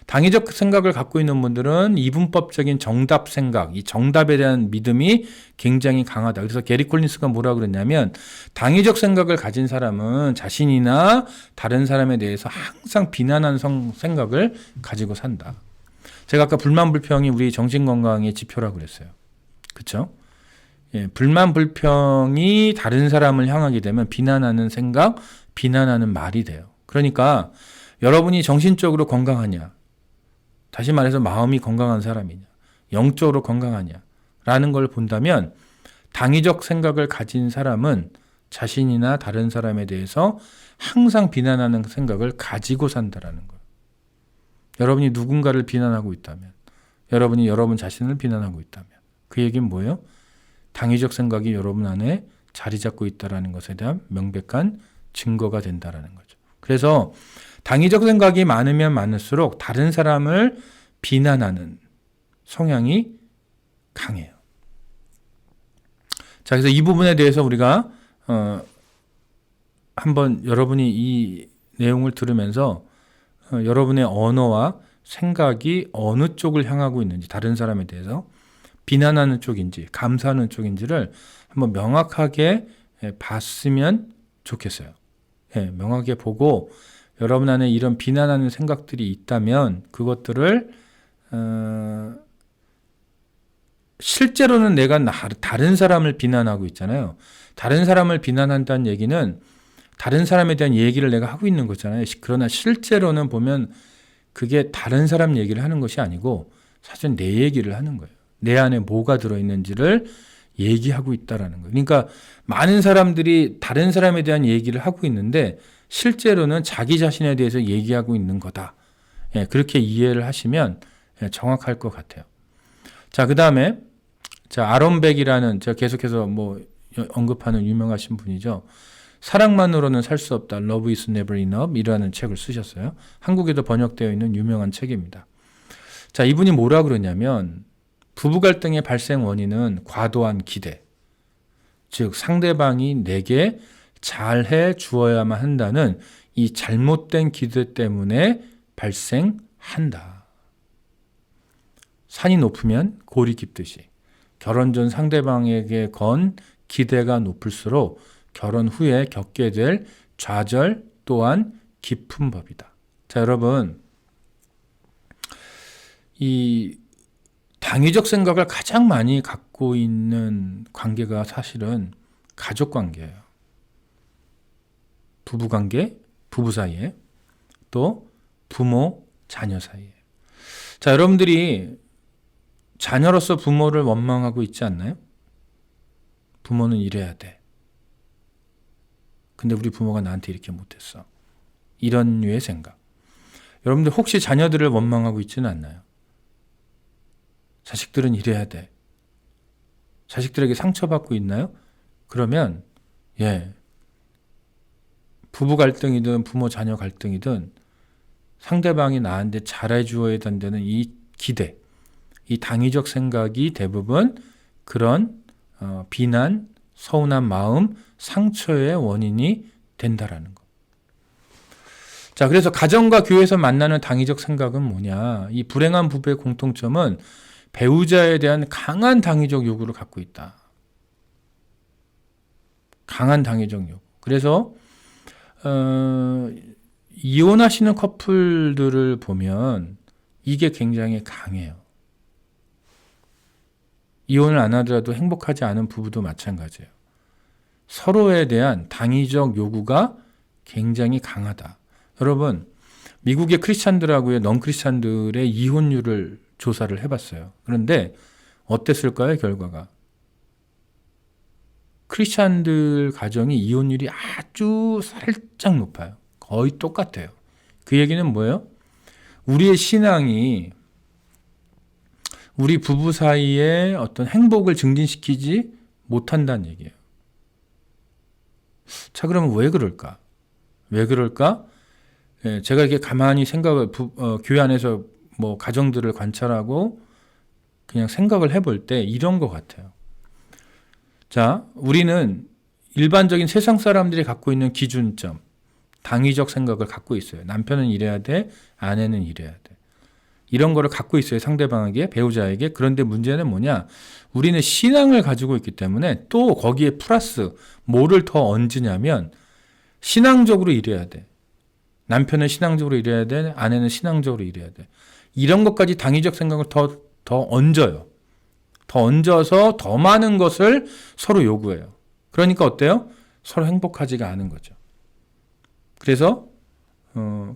Speaker 1: 당위적 생각을 갖고 있는 분들은 이분법적인 정답 생각, 이 정답에 대한 믿음이 굉장히 강하다. 그래서 게리 콜린스가 뭐라고 그랬냐면, 당위적 생각을 가진 사람은 자신이나 다른 사람에 대해서 항상 비난하는 생각을 가지고 산다. 제가 아까 불만불평이 우리 정신건강의 지표라고 그랬어요. 그렇죠? 불만불평이 다른 사람을 향하게 되면 비난하는 생각, 비난하는 말이 돼요. 그러니까 여러분이 정신적으로 건강하냐, 다시 말해서 마음이 건강한 사람이냐, 영적으로 건강하냐 라는 걸 본다면, 당위적 생각을 가진 사람은 자신이나 다른 사람에 대해서 항상 비난하는 생각을 가지고 산다라는 거예요. 여러분이 누군가를 비난하고 있다면, 여러분이 여러분 자신을 비난하고 있다면, 그 얘기는 뭐예요? 당위적 생각이 여러분 안에 자리 잡고 있다는 것에 대한 명백한 증거가 된다는 거죠. 그래서 당위적 생각이 많으면 많을수록 다른 사람을 비난하는 성향이 강해요. 자, 그래서 이 부분에 대해서 우리가 한번 여러분이 이 내용을 들으면서 여러분의 언어와 생각이 어느 쪽을 향하고 있는지, 다른 사람에 대해서 비난하는 쪽인지 감사하는 쪽인지를 한번 명확하게 봤으면 좋겠어요. 명확하게 보고 여러분 안에 이런 비난하는 생각들이 있다면 그것들을 실제로는 내가 다른 사람을 비난하고 있잖아요. 다른 사람을 비난한다는 얘기는 다른 사람에 대한 얘기를 내가 하고 있는 거잖아요. 그러나 실제로는 보면 그게 다른 사람 얘기를 하는 것이 아니고 사실 내 얘기를 하는 거예요. 내 안에 뭐가 들어있는지를 얘기하고 있다라는 거예요. 그러니까 많은 사람들이 다른 사람에 대한 얘기를 하고 있는데 실제로는 자기 자신에 대해서 얘기하고 있는 거다. 그렇게 이해를 하시면 정확할 것 같아요. 자, 그 다음에, 자, 아론백이라는 제가 계속해서 뭐 언급하는 유명하신 분이죠. 사랑만으로는 살 수 없다. Love is never enough. 이라는 책을 쓰셨어요. 한국에도 번역되어 있는 유명한 책입니다. 자, 이분이 뭐라 그러냐면, 부부 갈등의 발생 원인은 과도한 기대. 즉, 상대방이 내게 잘해 주어야만 한다는 이 잘못된 기대 때문에 발생한다. 산이 높으면 골이 깊듯이 결혼 전 상대방에게 건 기대가 높을수록 결혼 후에 겪게 될 좌절 또한 깊은 법이다. 자, 여러분, 이 당위적 생각을 가장 많이 갖고 있는 관계가 사실은 가족 관계예요. 부부 관계, 부부 사이에, 또 부모, 자녀 사이에. 자, 여러분들이 자녀로서 부모를 원망하고 있지 않나요? 부모는 이래야 돼. 근데 우리 부모가 나한테 이렇게 못했어. 이런 류의 생각. 여러분들 혹시 자녀들을 원망하고 있지는 않나요? 자식들은 이래야 돼. 자식들에게 상처받고 있나요? 그러면 부부 갈등이든 부모 자녀 갈등이든 상대방이 나한테 잘해 주어야 된다는 이 기대, 이 당위적 생각이 대부분 그런 비난, 서운한 마음, 상처의 원인이 된다라는 거. 자, 그래서 가정과 교회에서 만나는 당위적 생각은 뭐냐? 이 불행한 부부의 공통점은 배우자에 대한 강한 당위적 요구를 갖고 있다. 강한 당위적 요구. 그래서 이혼하시는 커플들을 보면 이게 굉장히 강해요. 이혼을 안 하더라도 행복하지 않은 부부도 마찬가지예요. 서로에 대한 당위적 요구가 굉장히 강하다. 여러분, 미국의 크리스찬들하고의 넌크리스찬들의 이혼율을 조사를 해봤어요. 그런데 어땠을까요, 결과가? 크리스찬들 가정이 이혼율이 아주 살짝 높아요. 거의 똑같아요. 그 얘기는 뭐예요? 우리의 신앙이 우리 부부 사이에 어떤 행복을 증진시키지 못한다는 얘기예요. 자, 그러면 왜 그럴까? 왜 그럴까? 제가 이렇게 가만히 생각을, 교회 안에서 뭐 가정들을 관찰하고 그냥 생각을 해볼 때 이런 것 같아요. 자, 우리는 일반적인 세상 사람들이 갖고 있는 기준점, 당위적 생각을 갖고 있어요. 남편은 이래야 돼, 아내는 이래야 돼. 이런 거를 갖고 있어요. 상대방에게, 배우자에게. 그런데 문제는 뭐냐? 우리는 신앙을 가지고 있기 때문에 또 거기에 플러스 뭐를 더 얹으냐면 신앙적으로 이래야 돼. 남편은 신앙적으로 이래야 돼. 아내는 신앙적으로 이래야 돼. 이런 것까지 당위적 생각을 더 얹어요. 더 얹어서 더 많은 것을 서로 요구해요. 그러니까 어때요? 서로 행복하지가 않은 거죠. 그래서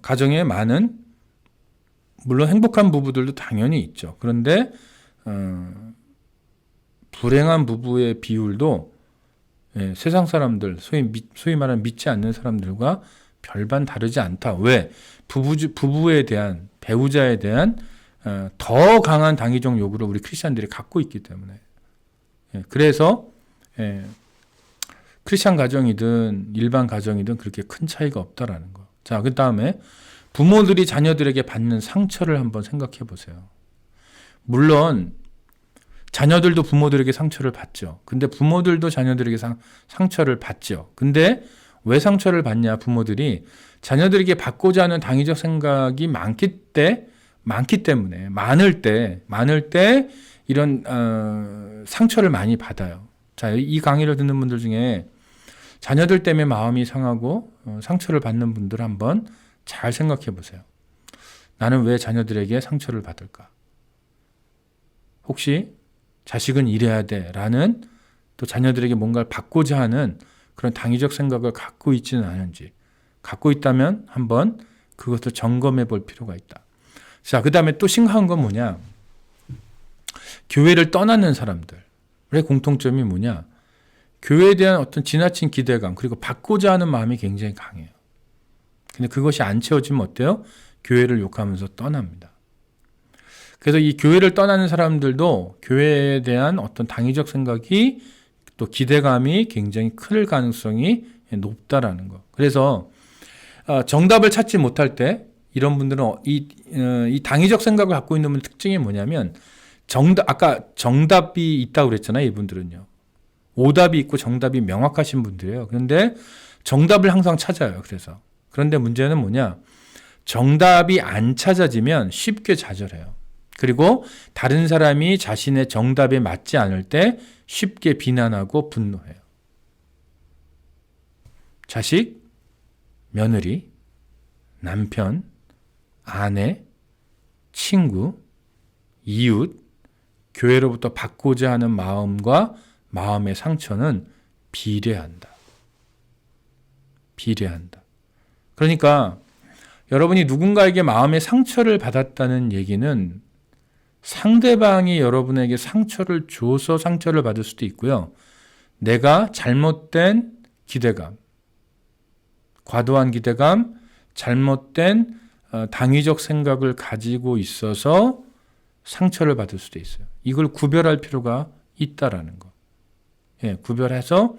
Speaker 1: 가정에 많은, 물론 행복한 부부들도 당연히 있죠. 그런데 불행한 부부의 비율도 세상 사람들, 소위 말하는 믿지 않는 사람들과 별반 다르지 않다. 왜? 부부에 대한, 배우자에 대한 더 강한 당위적 요구를 우리 크리스찬들이 갖고 있기 때문에. 그래서 크리스찬 가정이든 일반 가정이든 그렇게 큰 차이가 없다라는 거. 자, 그 다음에 부모들이 자녀들에게 받는 상처를 한번 생각해 보세요. 물론 자녀들도 부모들에게 상처를 받죠. 근데 부모들도 자녀들에게 상처를 받죠. 근데 왜 상처를 받냐? 부모들이 자녀들에게 받고자 하는 당위적 생각이 많을 때 이런 상처를 많이 받아요. 자, 이 강의를 듣는 분들 중에 자녀들 때문에 마음이 상하고 상처를 받는 분들 한번 잘 생각해 보세요. 나는 왜 자녀들에게 상처를 받을까? 혹시 자식은 이래야 돼 라는, 또 자녀들에게 뭔가를 받고자 하는 그런 당위적 생각을 갖고 있지는 않은지, 갖고 있다면 한번 그것을 점검해 볼 필요가 있다. 자, 그 다음에 또 심각한 건 뭐냐? 교회를 떠나는 사람들의 공통점이 뭐냐? 교회에 대한 어떤 지나친 기대감, 그리고 받고자 하는 마음이 굉장히 강해요. 근데 그것이 안 채워지면 어때요? 교회를 욕하면서 떠납니다. 그래서 이 교회를 떠나는 사람들도 교회에 대한 어떤 당위적 생각이 또 기대감이 굉장히 클 가능성이 높다라는 거. 그래서 정답을 찾지 못할 때 이런 분들은 이 당위적 생각을 갖고 있는 분 특징이 뭐냐면 아까 정답이 있다고 그랬잖아요. 이분들은요. 오답이 있고 정답이 명확하신 분들이에요. 그런데 정답을 항상 찾아요. 그런데 문제는 뭐냐? 정답이 안 찾아지면 쉽게 좌절해요. 그리고 다른 사람이 자신의 정답에 맞지 않을 때 쉽게 비난하고 분노해요. 자식, 며느리, 남편, 아내, 친구, 이웃, 교회로부터 받고자 하는 마음과 마음의 상처는 비례한다. 그러니까 여러분이 누군가에게 마음의 상처를 받았다는 얘기는 상대방이 여러분에게 상처를 줘서 상처를 받을 수도 있고요. 내가 잘못된 기대감, 과도한 기대감, 잘못된 당위적 생각을 가지고 있어서 상처를 받을 수도 있어요. 이걸 구별할 필요가 있다라는 거. 구별해서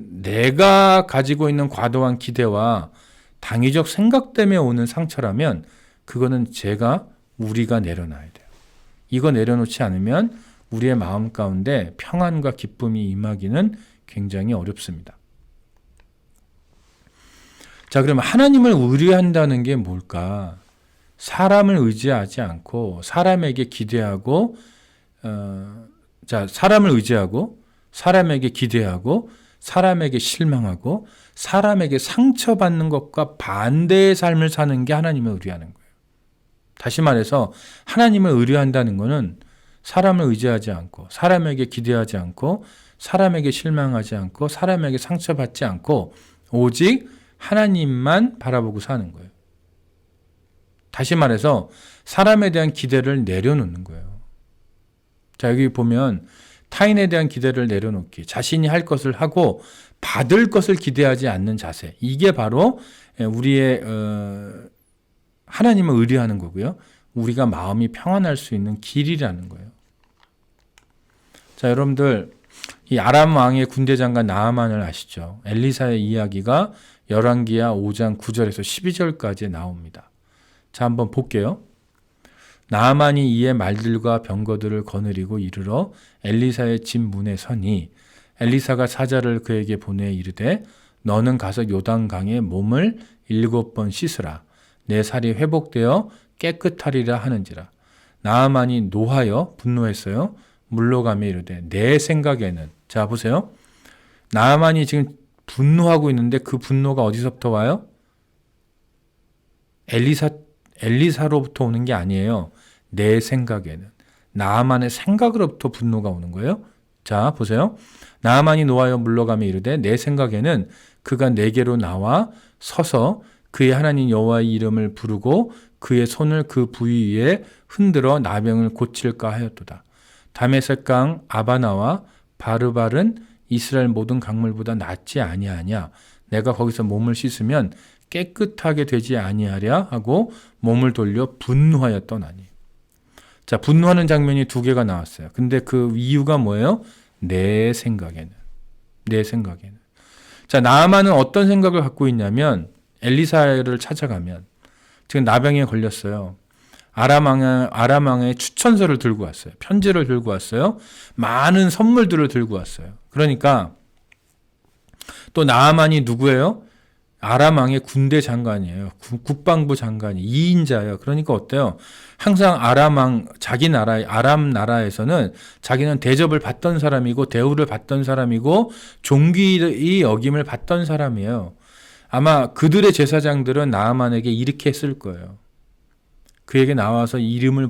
Speaker 1: 내가 가지고 있는 과도한 기대와 당위적 생각 때문에 오는 상처라면 그거는 우리가 내려놔야 돼요. 이거 내려놓지 않으면 우리의 마음 가운데 평안과 기쁨이 임하기는 굉장히 어렵습니다. 자, 그러면 하나님을 의뢰한다는 게 뭘까? 사람을 의지하지 않고 사람에게 기대하고 사람을 의지하고 사람에게 기대하고 사람에게 실망하고 사람에게 상처받는 것과 반대의 삶을 사는 게 하나님을 의뢰하는 거예요. 다시 말해서 하나님을 의뢰한다는 것은 사람을 의지하지 않고 사람에게 기대하지 않고 사람에게 실망하지 않고 사람에게 상처받지 않고 오직 하나님만 바라보고 사는 거예요. 다시 말해서 사람에 대한 기대를 내려놓는 거예요. 자, 여기 보면 타인에 대한 기대를 내려놓기, 자신이 할 것을 하고 받을 것을 기대하지 않는 자세. 이게 바로 우리의 하나님을 의뢰하는 거고요. 우리가 마음이 평안할 수 있는 길이라는 거예요. 자, 여러분들 이 아람 왕의 군대 장관 나아만을 아시죠? 엘리사의 이야기가 열왕기하 5장 9절에서 12절까지 나옵니다. 자, 한번 볼게요. 나아만이 이에 말들과 병거들을 거느리고 이르러 엘리사의 집 문에 서니 엘리사가 사자를 그에게 보내 이르되 너는 가서 요단강에 몸을 7번 씻으라. 내 살이 회복되어 깨끗하리라 하는지라. 나아만이 노하여 분노했어요. 물러가며 이르되 내 생각에는, 자 보세요. 나아만이 지금 분노하고 있는데 그 분노가 어디서부터 와요? 엘리사로부터 오는 게 아니에요. 내 생각에는. 나아만의 생각으로부터 분노가 오는 거예요. 자 보세요. 나아만이 노하여 물러가며 이르되 내 생각에는 그가 내게로 나와 서서 그의 하나님 여호와의 이름을 부르고 그의 손을 그 부위 위에 흔들어 나병을 고칠까 하였도다. 다메섹강 아바나와 바르발은 이스라엘 모든 강물보다 낫지 아니하냐. 내가 거기서 몸을 씻으면 깨끗하게 되지 아니하랴 하고 몸을 돌려 분노하여 떠나니. 자, 분노하는 장면이 2개가 나왔어요. 근데 그 이유가 뭐예요? 내 생각에는. 자, 나아만은 어떤 생각을 갖고 있냐면 엘리사를 찾아가면 지금 나병에 걸렸어요. 아람 왕의 추천서를 들고 왔어요. 편지를 들고 왔어요. 많은 선물들을 들고 왔어요. 그러니까 또 나아만이 누구예요? 아람 왕의 군대 장관이에요. 국방부 장관이 2인자예요. 그러니까 어때요? 항상 아람 나라에서는 자기는 대접을 받던 사람이고 대우를 받던 사람이고 존귀의 여김을 받던 사람이에요. 아마 그들의 제사장들은 나아만에게 이렇게 했을 거예요. 그에게 나와서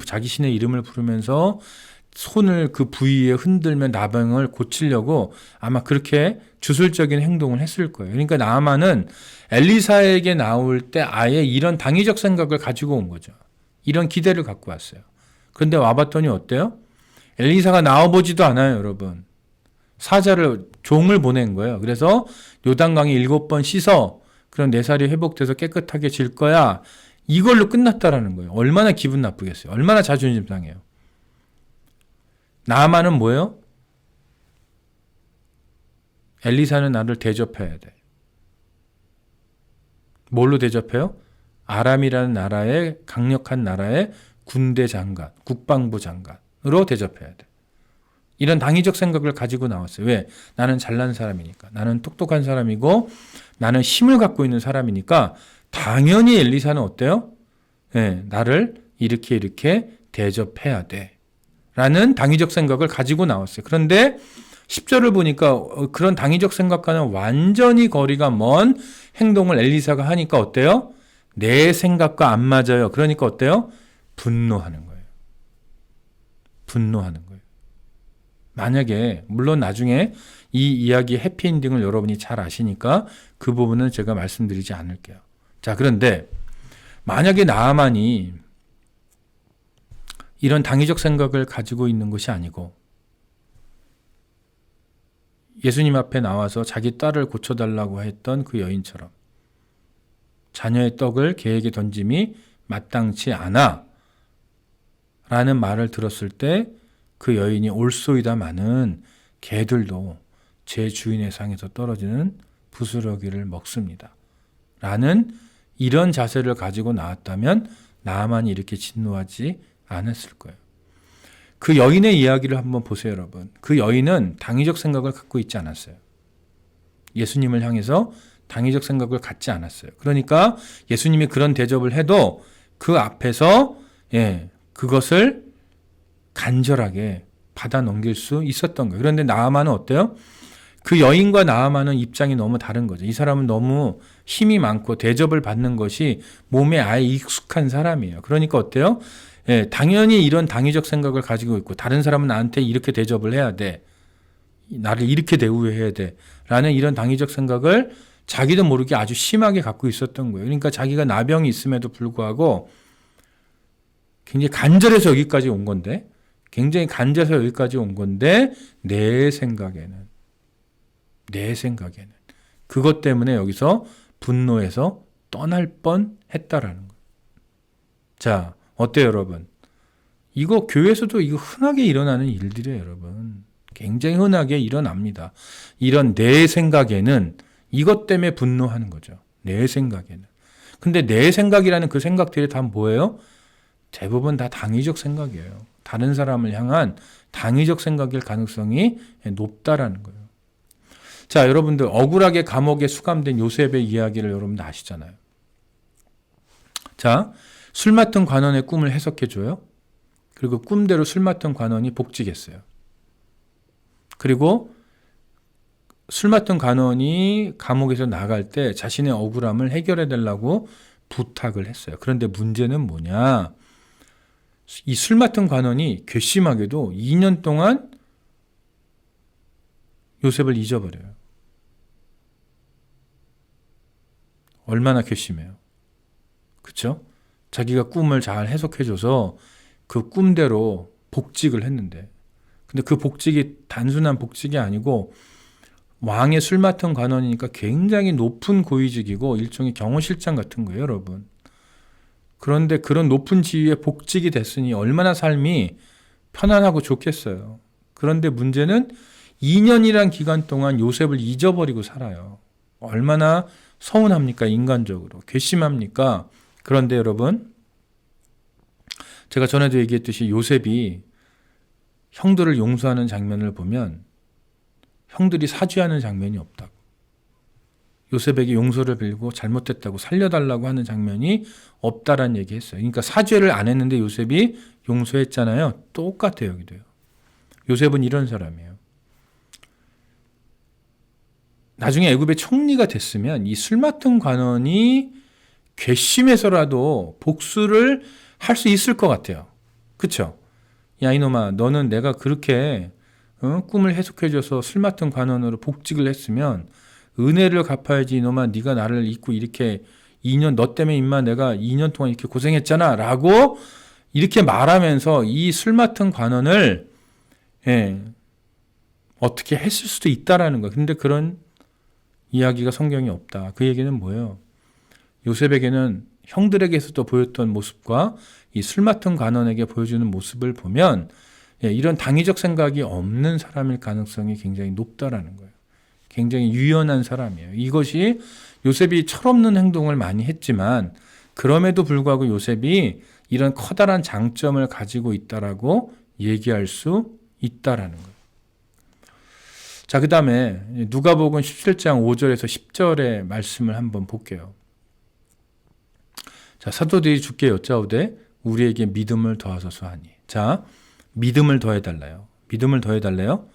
Speaker 1: 자기 신의 이름을 부르면서 손을 그 부위에 흔들며 나병을 고치려고 아마 그렇게 주술적인 행동을 했을 거예요. 그러니까 나아만은 엘리사에게 나올 때 아예 이런 당위적 생각을 가지고 온 거죠. 이런 기대를 갖고 왔어요. 그런데 와봤더니 어때요? 엘리사가 나와보지도 않아요, 여러분. 종을 보낸 거예요. 그래서 요단강에 7번 씻어. 그럼 내 살이 회복돼서 깨끗하게 질 거야. 이걸로 끝났다라는 거예요. 얼마나 기분 나쁘겠어요. 얼마나 자존심 상해요. 나아만은 뭐예요? 엘리사는 나를 대접해야 돼. 뭘로 대접해요? 아람이라는 나라의 강력한 나라의 군대 장관, 국방부 장관으로 대접해야 돼. 이런 당위적 생각을 가지고 나왔어요. 왜? 나는 잘난 사람이니까. 나는 똑똑한 사람이고 나는 힘을 갖고 있는 사람이니까 당연히 엘리사는 어때요? 네, 나를 이렇게 대접해야 돼. 라는 당위적 생각을 가지고 나왔어요. 그런데 10절을 보니까 그런 당위적 생각과는 완전히 거리가 먼 행동을 엘리사가 하니까 어때요? 내 생각과 안 맞아요. 그러니까 어때요? 분노하는 거예요. 분노하는 거예요. 만약에 물론 나중에 이 이야기의 해피엔딩을 여러분이 잘 아시니까 그 부분은 제가 말씀드리지 않을게요. 자, 그런데 만약에 나아만이 이런 당위적 생각을 가지고 있는 것이 아니고 예수님 앞에 나와서 자기 딸을 고쳐달라고 했던 그 여인처럼 자녀의 떡을 개에게 던짐이 마땅치 않아 라는 말을 들었을 때 그 여인이 올소이다마는 개들도 제 주인의 상에서 떨어지는 부스러기를 먹습니다. 라는 이런 자세를 가지고 나왔다면 나아만이 이렇게 진노하지 않았을 거예요. 그 여인의 이야기를 한번 보세요, 여러분. 그 여인은 당위적 생각을 갖고 있지 않았어요. 예수님을 향해서 당위적 생각을 갖지 않았어요. 그러니까 예수님이 그런 대접을 해도 그 앞에서 그것을 간절하게 받아 넘길 수 있었던 거예요. 그런데 나아만은 어때요? 그 여인과 나아만은 입장이 너무 다른 거죠. 이 사람은 너무 힘이 많고 대접을 받는 것이 몸에 아예 익숙한 사람이에요. 그러니까 어때요? 당연히 이런 당위적 생각을 가지고 있고 다른 사람은 나한테 이렇게 대접을 해야 돼. 나를 이렇게 대우해야 돼. 라는 이런 당위적 생각을 자기도 모르게 아주 심하게 갖고 있었던 거예요. 그러니까 자기가 나병이 있음에도 불구하고 굉장히 간절해서 여기까지 온 건데 내 생각에는 그것 때문에 여기서 분노해서 떠날 뻔 했다라는 거예요. 자, 어때요, 여러분? 이거 교회에서도 이거 흔하게 일어나는 일들이에요, 여러분. 굉장히 흔하게 일어납니다. 이런 내 생각에는 이것 때문에 분노하는 거죠. 내 생각에는. 근데 내 생각이라는 그 생각들이 다 뭐예요? 대부분 다 당위적 생각이에요. 다른 사람을 향한 당위적 생각일 가능성이 높다라는 거예요. 자, 여러분들 억울하게 감옥에 수감된 요셉의 이야기를 여러분들 아시잖아요. 자, 술 맡은 관원의 꿈을 해석해줘요. 그리고 꿈대로 술 맡은 관원이 복직했어요. 그리고 술 맡은 관원이 감옥에서 나갈 때 자신의 억울함을 해결해 달라고 부탁을 했어요. 그런데 문제는 뭐냐? 이 술 맡은 관원이 괘씸하게도 2년 동안 요셉을 잊어버려요. 얼마나 괘씸해요. 그렇죠? 자기가 꿈을 잘 해석해줘서 그 꿈대로 복직을 했는데 근데 그 복직이 단순한 복직이 아니고 왕의 술 맡은 관원이니까 굉장히 높은 고위직이고 일종의 경호실장 같은 거예요, 여러분. 그런데 그런 높은 지위에 복직이 됐으니 얼마나 삶이 편안하고 좋겠어요. 그런데 문제는 2년이란 기간 동안 요셉을 잊어버리고 살아요. 얼마나 서운합니까? 인간적으로. 괘씸합니까? 그런데 여러분, 제가 전에도 얘기했듯이 요셉이 형들을 용서하는 장면을 보면 형들이 사죄하는 장면이 없다고. 요셉에게 용서를 빌고 잘못했다고 살려달라고 하는 장면이 없다라는 얘기했어요. 그러니까 사죄를 안 했는데 요셉이 용서했잖아요. 똑같아요, 여기도요. 요셉은 이런 사람이에요. 나중에 애굽의 총리가 됐으면 이 술 맡은 관원이 괘씸해서라도 복수를 할 수 있을 것 같아요. 그쵸? 야, 이놈아, 너는 내가 그렇게 꿈을 해석해줘서 술 맡은 관원으로 복직을 했으면 은혜를 갚아야지. 이놈아, 네가 나를 잊고 이렇게 2년 너 때문에 임마 내가 2년 동안 이렇게 고생했잖아 라고 이렇게 말하면서 이 술 맡은 관원을 어떻게 했을 수도 있다라는 거예요. 근데 그런 이야기가 성경에 없다. 그 얘기는 뭐예요? 요셉에게는 형들에게서도 보였던 모습과 이 술 맡은 관원에게 보여주는 모습을 보면 이런 당위적 생각이 없는 사람일 가능성이 굉장히 높다라는 거예요. 굉장히 유연한 사람이에요. 이것이 요셉이 철없는 행동을 많이 했지만 그럼에도 불구하고 요셉이 이런 커다란 장점을 가지고 있다라고 얘기할 수 있다라는 거예요. 자, 그 다음에 누가복음 17장 5절에서 10절의 말씀을 한번 볼게요. 자, 사도들이 주께 여짜오되 우리에게 믿음을 더하소서 하니. 자, 믿음을 더해달래요. 믿음을 더해달래요.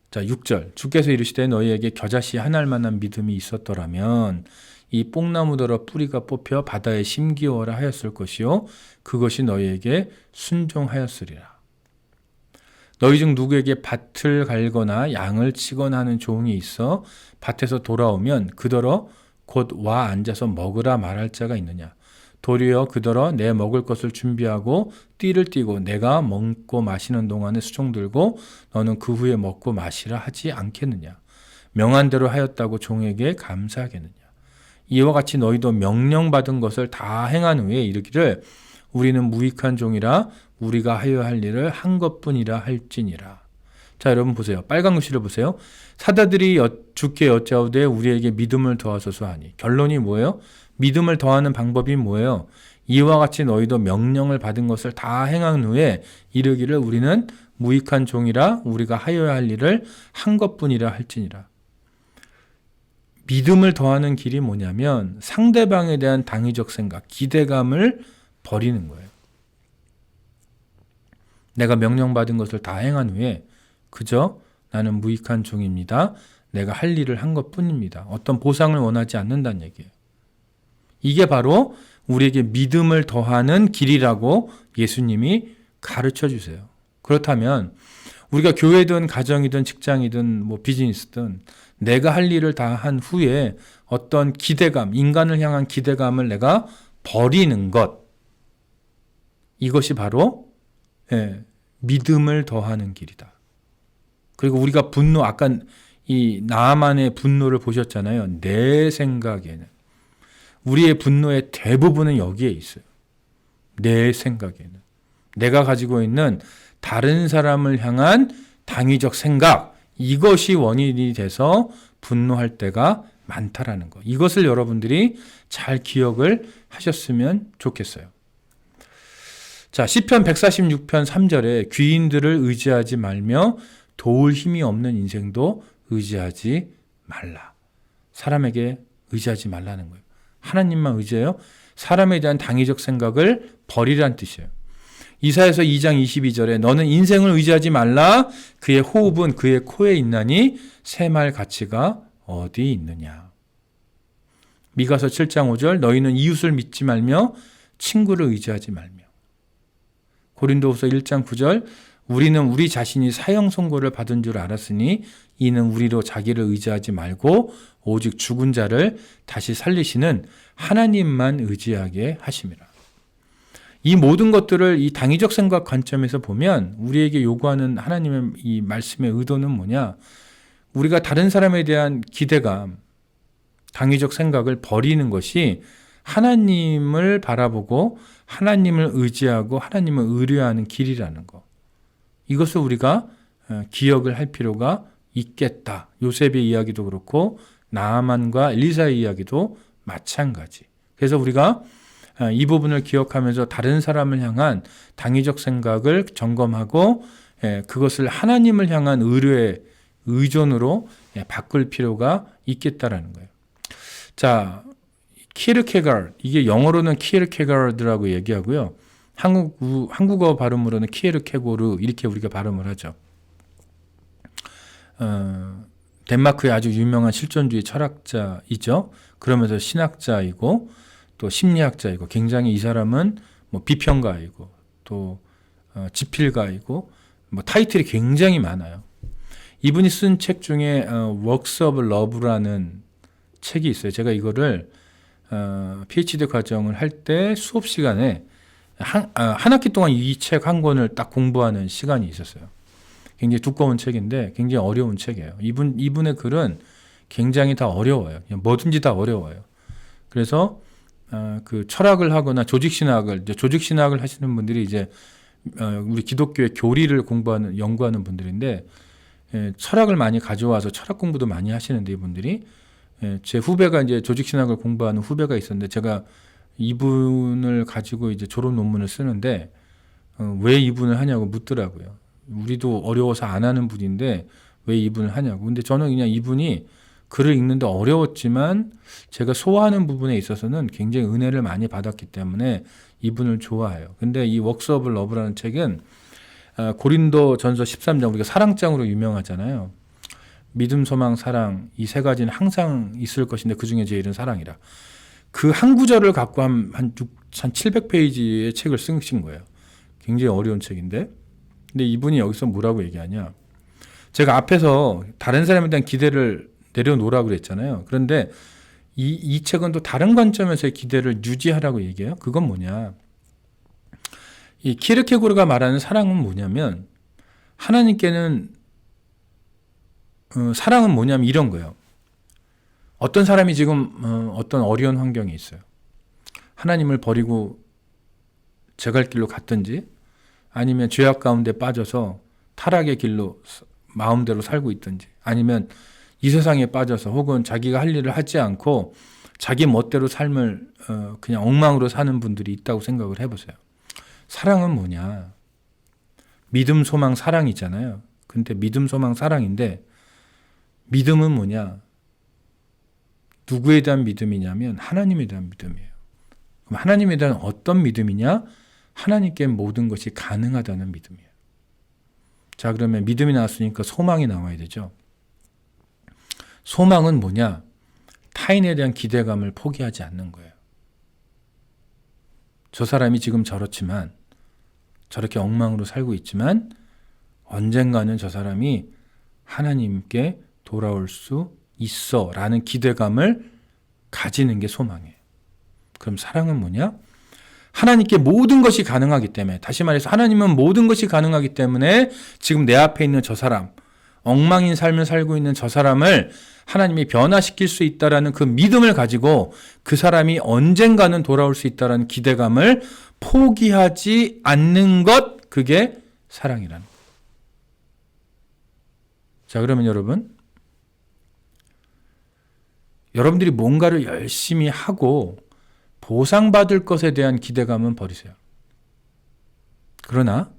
Speaker 1: 자, 6절. 주께서 이르시되 너희에게 겨자씨 하나일 만한 믿음이 있었더라면 이 뽕나무더러 뿌리가 뽑혀 바다에 심기어라 하였을 것이요 그것이 너희에게 순종하였으리라. 너희 중 누구에게 밭을 갈거나 양을 치거나 하는 종이 있어 밭에서 돌아오면 그더러 곧 와 앉아서 먹으라 말할 자가 있느냐. 도리어 그더러 내 먹을 것을 준비하고 띠를 띠고 내가 먹고 마시는 동안에 수종 들고 너는 그 후에 먹고 마시라 하지 않겠느냐. 명한 대로 하였다고 종에게 감사하겠느냐. 이와 같이 너희도 명령받은 것을 다 행한 후에 이르기를 우리는 무익한 종이라 우리가 하여야 할 일을 한 것뿐이라 할지니라. 자, 여러분 보세요. 빨간 글씨를 보세요. 사도들이 주께 여짜오되 우리에게 믿음을 더하소서 하니. 결론이 뭐예요? 믿음을 더하는 방법이 뭐예요? 이와 같이 너희도 명령을 받은 것을 다 행한 후에 이르기를 우리는 무익한 종이라 우리가 하여야 할 일을 한 것뿐이라 할지니라. 믿음을 더하는 길이 뭐냐면 상대방에 대한 당위적 생각, 기대감을 버리는 거예요. 내가 명령받은 것을 다 행한 후에 그저 나는 무익한 종입니다. 내가 할 일을 한 것뿐입니다. 어떤 보상을 원하지 않는다는 얘기예요. 이게 바로 우리에게 믿음을 더하는 길이라고 예수님이 가르쳐 주세요. 그렇다면 우리가 교회든 가정이든 직장이든 뭐 비즈니스든 내가 할 일을 다 한 후에 어떤 기대감, 인간을 향한 기대감을 내가 버리는 것, 이것이 바로 믿음을 더하는 길이다. 그리고 우리가 분노, 아까 이 나만의 분노를 보셨잖아요. 내 생각에는. 우리의 분노의 대부분은 여기에 있어요. 내 생각에는. 내가 가지고 있는 다른 사람을 향한 당위적 생각, 이것이 원인이 돼서 분노할 때가 많다라는 거. 이것을 여러분들이 잘 기억을 하셨으면 좋겠어요. 자, 시편 146편 3절에 귀인들을 의지하지 말며 도울 힘이 없는 인생도 의지하지 말라. 사람에게 의지하지 말라는 거예요. 하나님만 의지해요. 사람에 대한 당위적 생각을 버리라는 뜻이에요. 이사야서 2장 22절에 너는 인생을 의지하지 말라. 그의 호흡은 그의 코에 있나니 새말 가치가 어디 있느냐. 미가서 7장 5절 너희는 이웃을 믿지 말며 친구를 의지하지 말며. 고린도후서 1장 9절 우리는 우리 자신이 사형 선고를 받은 줄 알았으니 이는 우리로 자기를 의지하지 말고 오직 죽은 자를 다시 살리시는 하나님만 의지하게 하심이라. 이 모든 것들을 이 당위적 생각 관점에서 보면 우리에게 요구하는 하나님의 이 말씀의 의도는 뭐냐? 우리가 다른 사람에 대한 기대감, 당위적 생각을 버리는 것이 하나님을 바라보고 하나님을 의지하고 하나님을 의뢰하는 길이라는 거. 이것을 우리가 기억을 할 필요가 있겠다. 요셉의 이야기도 그렇고 나아만과 엘리사의 이야기도 마찬가지. 그래서 우리가 이 부분을 기억하면서 다른 사람을 향한 당위적 생각을 점검하고 그것을 하나님을 향한 의뢰의 의존으로 바꿀 필요가 있겠다라는 거예요. 자, 키르케가르, 이게 영어로는 키르케가르드라고 얘기하고요. 한국어 발음으로는 키에르케고르 이렇게 우리가 발음을 하죠. 덴마크의 아주 유명한 실존주의 철학자이죠. 그러면서 신학자이고 또 심리학자이고 굉장히 이 사람은 뭐 비평가이고 또 지필가이고 뭐 타이틀이 굉장히 많아요. 이분이 쓴 책 중에 Works of Love라는 책이 있어요. 제가 이거를 PhD 과정을 할 때 수업 시간에 한 학기 동안 이 책 한 권을 딱 공부하는 시간이 있었어요. 굉장히 두꺼운 책인데 굉장히 어려운 책이에요. 이분의 글은 굉장히 다 어려워요. 뭐든지 다 어려워요. 그래서 그 철학을 하거나 조직신학을, 이제 조직신학을 하시는 분들이 이제 우리 기독교의 교리를 공부하는, 연구하는 분들인데, 철학을 많이 가져와서 철학 공부도 많이 하시는데, 이분들이, 제 후배가 이제 조직신학을 공부하는 후배가 있었는데, 제가 이분을 가지고 이제 졸업 논문을 쓰는데, 왜 이분을 하냐고 묻더라고요. 우리도 어려워서 안 하는 분인데, 왜 이분을 하냐고. 근데 저는 그냥 이분이 글을 읽는데 어려웠지만, 제가 소화하는 부분에 있어서는 굉장히 은혜를 많이 받았기 때문에 이분을 좋아해요. 근데 이 웍스 오브 러브라는 책은 고린도 전서 13장, 우리가 사랑장으로 유명하잖아요. 믿음, 소망, 사랑, 이 세 가지는 항상 있을 것인데 그 중에 제일은 사랑이라. 그 한 구절을 갖고 한 700페이지의 책을 쓰신 거예요. 굉장히 어려운 책인데. 근데 이분이 여기서 뭐라고 얘기하냐. 제가 앞에서 다른 사람에 대한 기대를 내려놓으라고 그랬잖아요. 그런데 이 책은 또 다른 관점에서의 기대를 유지하라고 얘기해요. 그건 뭐냐. 이 키르케고르가 말하는 사랑은 뭐냐면, 하나님께는 사랑은 뭐냐면 이런 거예요. 어떤 사람이 지금 어떤 어려운 환경에 있어요. 하나님을 버리고 제 갈 길로 갔든지, 아니면 죄악 가운데 빠져서 타락의 길로 마음대로 살고 있든지, 아니면 이 세상에 빠져서 혹은 자기가 할 일을 하지 않고 자기 멋대로 삶을 그냥 엉망으로 사는 분들이 있다고 생각을 해보세요. 사랑은 뭐냐? 믿음, 소망, 사랑이잖아요. 근데 믿음, 소망, 사랑인데, 믿음은 뭐냐? 누구에 대한 믿음이냐면 하나님에 대한 믿음이에요. 그럼 하나님에 대한 어떤 믿음이냐? 하나님께 모든 것이 가능하다는 믿음이에요. 자, 그러면 믿음이 나왔으니까 소망이 나와야 되죠. 소망은 뭐냐? 타인에 대한 기대감을 포기하지 않는 거예요. 저 사람이 지금 저렇지만, 저렇게 엉망으로 살고 있지만 언젠가는 저 사람이 하나님께 돌아올 수 있어 라는 기대감을 가지는 게 소망이에요. 그럼 사랑은 뭐냐? 하나님께 모든 것이 가능하기 때문에, 다시 말해서 하나님은 모든 것이 가능하기 때문에 지금 내 앞에 있는 저 사람, 엉망인 삶을 살고 있는 저 사람을 하나님이 변화시킬 수 있다라는 그 믿음을 가지고 그 사람이 언젠가는 돌아올 수 있다라는 기대감을 포기하지 않는 것, 그게 사랑이라는 거예요. 자, 그러면 여러분들이 뭔가를 열심히 하고 보상받을 것에 대한 기대감은 버리세요. 그러나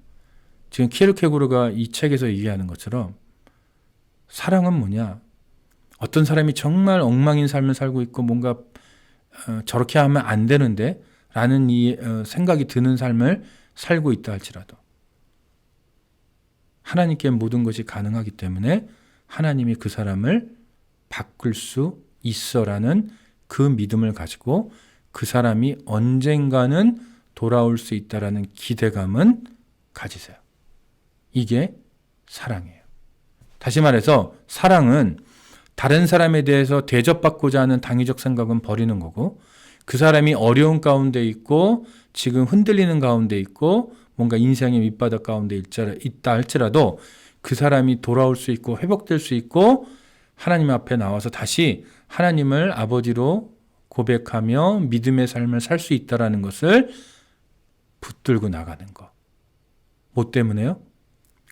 Speaker 1: 지금 키르케고르가 이 책에서 얘기하는 것처럼 사랑은 뭐냐? 어떤 사람이 정말 엉망인 삶을 살고 있고 뭔가 저렇게 하면 안 되는데 라는 이 생각이 드는 삶을 살고 있다 할지라도 하나님께 모든 것이 가능하기 때문에 하나님이 그 사람을 바꿀 수 있어라는 그 믿음을 가지고 그 사람이 언젠가는 돌아올 수 있다라는 기대감은 가지세요. 이게 사랑이에요. 다시 말해서 사랑은 다른 사람에 대해서 대접받고자 하는 당위적 생각은 버리는 거고, 그 사람이 어려운 가운데 있고 지금 흔들리는 가운데 있고 뭔가 인생의 밑바닥 가운데 있다 할지라도 그 사람이 돌아올 수 있고 회복될 수 있고 하나님 앞에 나와서 다시 하나님을 아버지로 고백하며 믿음의 삶을 살 수 있다는 것을 붙들고 나가는 것. 뭐 때문에요?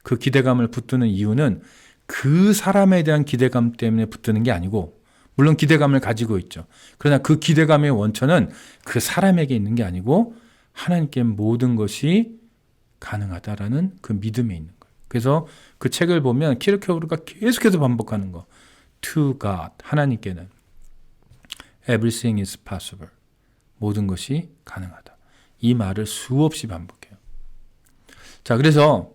Speaker 1: 그 기대감을 붙드는 이유는 그 사람에 대한 기대감 때문에 붙드는 게 아니고, 물론 기대감을 가지고 있죠. 그러나 그 기대감의 원천은 그 사람에게 있는 게 아니고 하나님께 모든 것이 가능하다라는 그 믿음에 있는 거예요. 그래서 그 책을 보면 키르케고르가 계속해서 반복하는 거. To God, 하나님께는 everything is possible. 모든 것이 가능하다. 이 말을 수없이 반복해요. 자, 그래서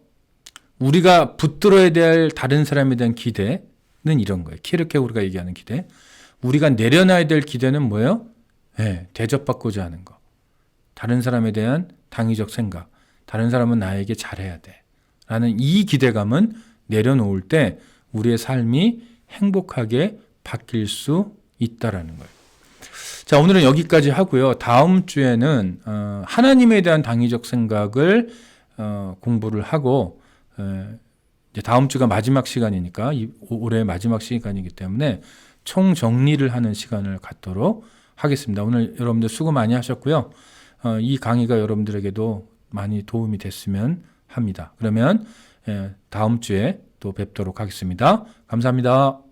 Speaker 1: 우리가 붙들어야 될 다른 사람에 대한 기대는 이런 거예요. 키르케고르가 얘기하는 기대. 우리가 내려놔야 될 기대는 뭐예요? 네, 대접받고자 하는 거. 다른 사람에 대한 당위적 생각. 다른 사람은 나에게 잘해야 돼. 라는 이 기대감은 내려놓을 때 우리의 삶이 행복하게 바뀔 수 있다라는 거예요. 자, 오늘은 여기까지 하고요. 다음 주에는 하나님에 대한 당위적 생각을 공부를 하고, 이제 다음 주가 마지막 시간이니까 올해 마지막 시간이기 때문에 총 정리를 하는 시간을 갖도록 하겠습니다. 오늘 여러분들 수고 많이 하셨고요. 이 강의가 여러분들에게도 많이 도움이 됐으면 합니다. 그러면 다음 주에 또 뵙도록 하겠습니다. 감사합니다.